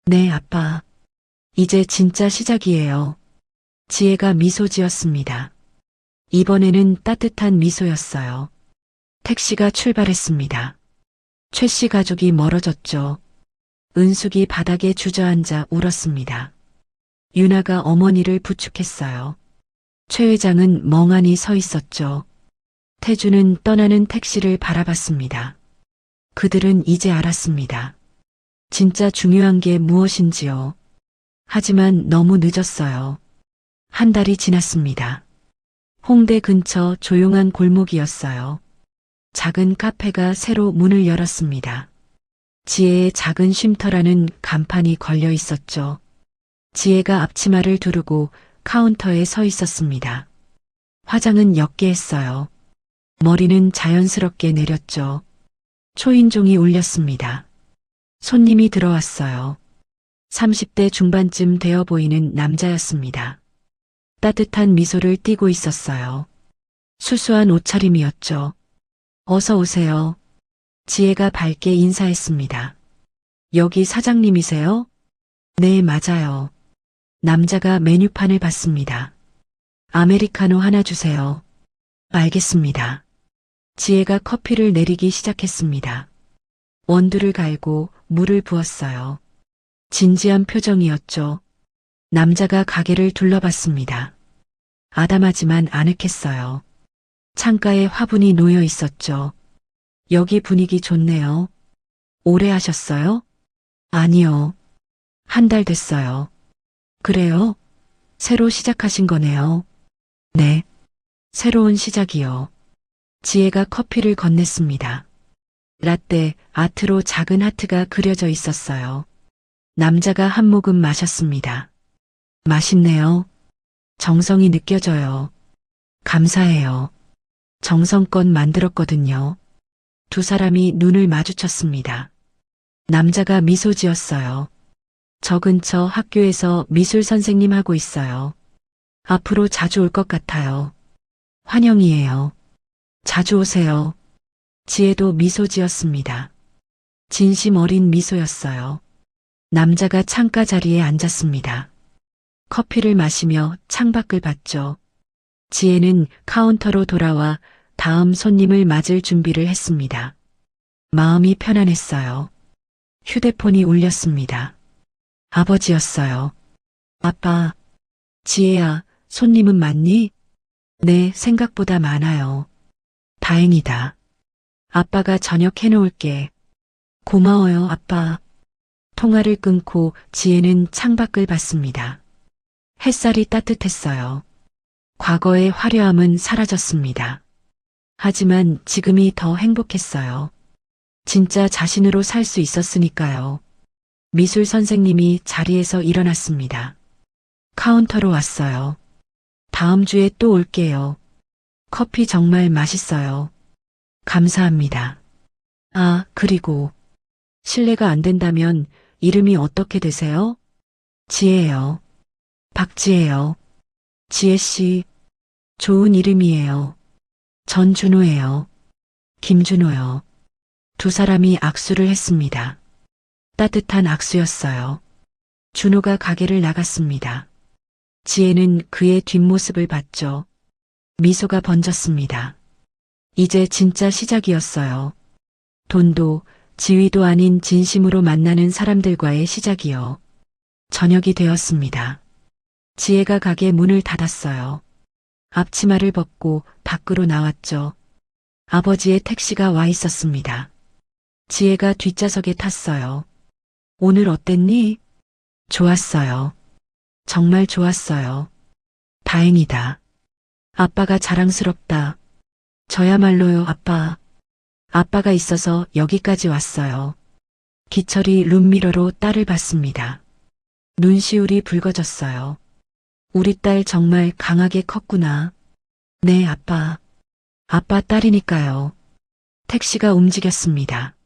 네, 아빠. 이제 진짜 시작이에요. 지혜가 미소 지었습니다. 이번에는 따뜻한 미소였어요. 택시가 출발했습니다. 최 씨 가족이 멀어졌죠. 은숙이 바닥에 주저앉아 울었습니다. 유나가 어머니를 부축했어요. 최 회장은 멍하니 서 있었죠. 태주는 떠나는 택시를 바라봤습니다. 그들은 이제 알았습니다. 진짜 중요한 게 무엇인지요. 하지만 너무 늦었어요. 한 달이 지났습니다. 홍대 근처 조용한 골목이었어요. 작은 카페가 새로 문을 열었습니다. 지혜의 작은 쉼터라는 간판이 걸려 있었죠. 지혜가 앞치마를 두르고 카운터에 서 있었습니다. 화장은 옅게 했어요. 머리는 자연스럽게 내렸죠. 초인종이 울렸습니다. 손님이 들어왔어요. 30대 중반쯤 되어 보이는 남자였습니다. 따뜻한 미소를 띠고 있었어요. 수수한 옷차림이었죠. 어서 오세요. 지혜가 밝게 인사했습니다. 여기 사장님이세요? 네, 맞아요. 남자가 메뉴판을 봤습니다. 아메리카노 하나 주세요. 알겠습니다. 지혜가 커피를 내리기 시작했습니다. 원두를 갈고 물을 부었어요. 진지한 표정이었죠. 남자가 가게를 둘러봤습니다. 아담하지만 아늑했어요. 창가에 화분이 놓여 있었죠. 여기 분위기 좋네요. 오래 하셨어요? 아니요. 한 달 됐어요. 그래요? 새로 시작하신 거네요. 네. 새로운 시작이요. 지혜가 커피를 건넸습니다. 라떼, 아트로 작은 하트가 그려져 있었어요. 남자가 한 모금 마셨습니다. 맛있네요. 정성이 느껴져요. 감사해요. 정성껏 만들었거든요. 두 사람이 눈을 마주쳤습니다. 남자가 미소 지었어요. 저 근처 학교에서 미술 선생님 하고 있어요. 앞으로 자주 올 것 같아요. 환영이에요. 자주 오세요. 지혜도 미소 지었습니다. 진심 어린 미소였어요. 남자가 창가 자리에 앉았습니다. 커피를 마시며 창밖을 봤죠. 지혜는 카운터로 돌아와 다음 손님을 맞을 준비를 했습니다. 마음이 편안했어요. 휴대폰이 울렸습니다. 아버지였어요. 아빠, 지혜야, 손님은 많니? 네, 생각보다 많아요. 다행이다. 아빠가 저녁 해놓을게. 고마워요, 아빠. 통화를 끊고 지혜는 창밖을 봤습니다. 햇살이 따뜻했어요. 과거의 화려함은 사라졌습니다. 하지만 지금이 더 행복했어요. 진짜 자신으로 살 수 있었으니까요. 미술 선생님이 자리에서 일어났습니다. 카운터로 왔어요. 다음 주에 또 올게요. 커피 정말 맛있어요. 감사합니다. 아, 그리고 실례가 안 된다면 이름이 어떻게 되세요? 지혜요. 박지혜요. 지혜씨, 좋은 이름이에요. 전준호예요. 김준호요. 두 사람이 악수를 했습니다. 따뜻한 악수였어요. 준호가 가게를 나갔습니다. 지혜는 그의 뒷모습을 봤죠. 미소가 번졌습니다. 이제 진짜 시작이었어요. 돈도 지위도 아닌 진심으로 만나는 사람들과의 시작이요. 저녁이 되었습니다. 지혜가 가게 문을 닫았어요. 앞치마를 벗고 밖으로 나왔죠. 아버지의 택시가 와 있었습니다. 지혜가 뒷좌석에 탔어요. 오늘 어땠니? 좋았어요. 정말 좋았어요. 다행이다. 아빠가 자랑스럽다. 저야말로요, 아빠. 아빠가 있어서 여기까지 왔어요. 기철이 룸미러로 딸을 봤습니다. 눈시울이 붉어졌어요. 우리 딸 정말 강하게 컸구나. 네, 아빠. 아빠 딸이니까요. 택시가 움직였습니다.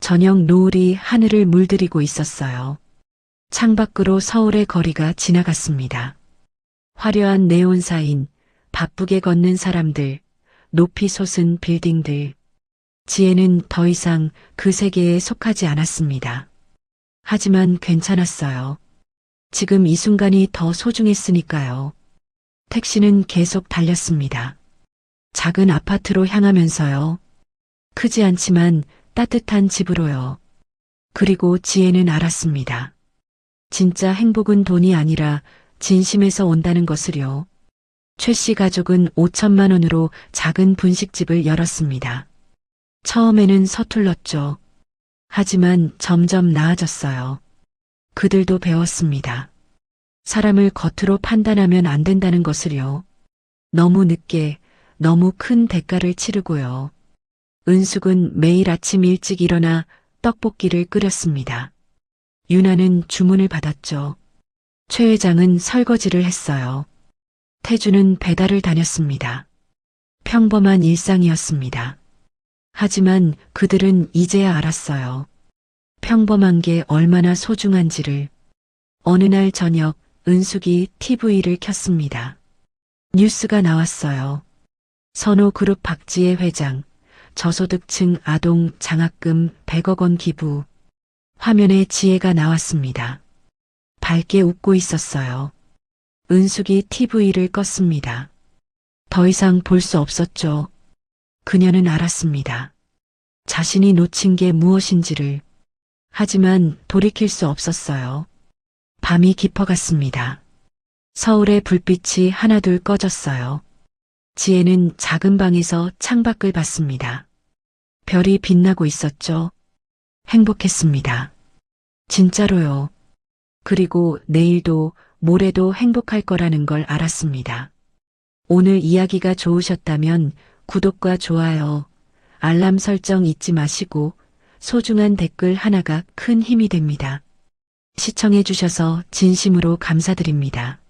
저녁 노을이 하늘을 물들이고 있었어요. 창밖으로 서울의 거리가 지나갔습니다. 화려한 네온사인, 바쁘게 걷는 사람들, 높이 솟은 빌딩들. 지혜는 더 이상 그 세계에 속하지 않았습니다. 하지만 괜찮았어요. 지금 이 순간이 더 소중했으니까요. 택시는 계속 달렸습니다. 작은 아파트로 향하면서요. 크지 않지만 따뜻한 집으로요. 그리고 지혜는 알았습니다. 진짜 행복은 돈이 아니라 진심에서 온다는 것을요. 최 씨 가족은 5천만 원으로 작은 분식집을 열었습니다. 처음에는 서툴렀죠. 하지만 점점 나아졌어요. 그들도 배웠습니다. 사람을 겉으로 판단하면 안 된다는 것을요. 너무 늦게, 너무 큰 대가를 치르고요. 은숙은 매일 아침 일찍 일어나 떡볶이를 끓였습니다. 유나는 주문을 받았죠. 최 회장은 설거지를 했어요. 태주는 배달을 다녔습니다. 평범한 일상이었습니다. 하지만 그들은 이제야 알았어요. 평범한 게 얼마나 소중한지를. 어느 날 저녁 은숙이 TV를 켰습니다. 뉴스가 나왔어요. 선호그룹 박지혜 회장, 저소득층 아동 장학금 100억 원 기부. 화면에 지혜가 나왔습니다. 밝게 웃고 있었어요. 은숙이 TV를 껐습니다. 더 이상 볼 수 없었죠. 그녀는 알았습니다. 자신이 놓친 게 무엇인지를. 하지만 돌이킬 수 없었어요. 밤이 깊어갔습니다. 서울의 불빛이 하나둘 꺼졌어요. 지혜는 작은 방에서 창밖을 봤습니다. 별이 빛나고 있었죠. 행복했습니다. 진짜로요. 그리고 내일도 모레도 행복할 거라는 걸 알았습니다. 오늘 이야기가 좋으셨다면 구독과 좋아요, 알람 설정 잊지 마시고 소중한 댓글 하나가 큰 힘이 됩니다. 시청해 주셔서 진심으로 감사드립니다.